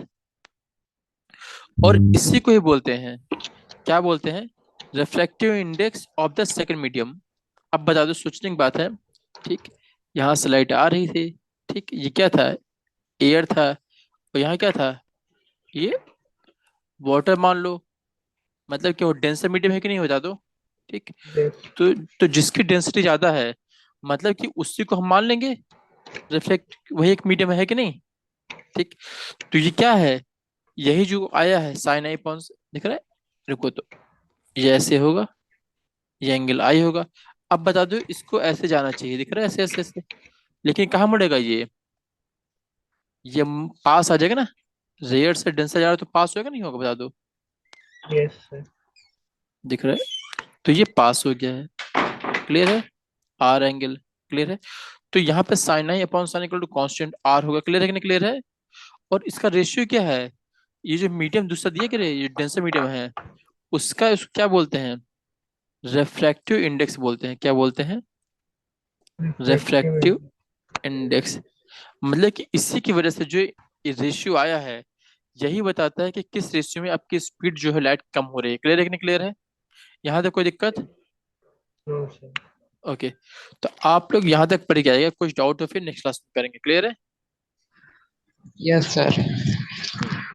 और इसी को ही बोलते हैं, क्या बोलते हैं? Refractive index of the second medium. अब बता दो, सोचने की बात है। ठीक, यहाँ स्लाइड आ रही थी। ठीक, ये क्या था? एयर था। और यहाँ क्या था? ये वाटर मान लो। मतलब कि वो डेंसर मीडियम है कि नहीं, बता दो। ठीक,
Yes.
तो जिसकी डेंसिटी ज्यादा है, मतलब कि उसी को हम मान लेंगे रिफ्लेक्ट, वही एक मीडियम है कि नहीं? ठीक, तो ये क्या है? यही जो आया है साइन आई पॉन्स, दिख रहा है? रुको, तो ये ऐसे होगा, ये एंगल आई होगा। अब बता दो, इसको ऐसे जाना चाहिए, दिख रहा है? ऐसे ऐसे ऐसे। लेकिन कहाँ मुड़ेगा ये पास आ जाएगा ना। रेयर से डेंसर जा रहा है तो पास होगा नहीं होगा, बता दो।
Yes, sir.
दिख रहा है? तो ये पास हो गया है। क्लियर है? R angle. क्लियर है? तो यहाँ पे sine I upon sine equal to constant R होगा। क्लियर है कि नहीं क्लियर है? और इसका रेशियो क्या है? ये जो मीडियम दूसरा दिया क्या, ये डेंसर मीडियम है, उसको क्या बोलते हैं? रेफ्रैक्टिव इंडेक्स बोलते हैं। क्या बोलते हैं?
Reflective
refractive
index.
इंडेक्स। मतलब कि इसी की वजह से जो रेशियो आया है, यही बताता है कि किस रेशियो में आपकी स्पीड जो है लाइट कम हो रही है। क्लियर है कि नहीं क्लियर है? यहाँ तक कोई दिक्कत?
No, sir.
ओके, तो आप लोग यहाँ तक पढ़ के आएगा। कुछ डाउट हो फिर नेक्स्ट क्लास में करेंगे। क्लियर है?
Yes, sir.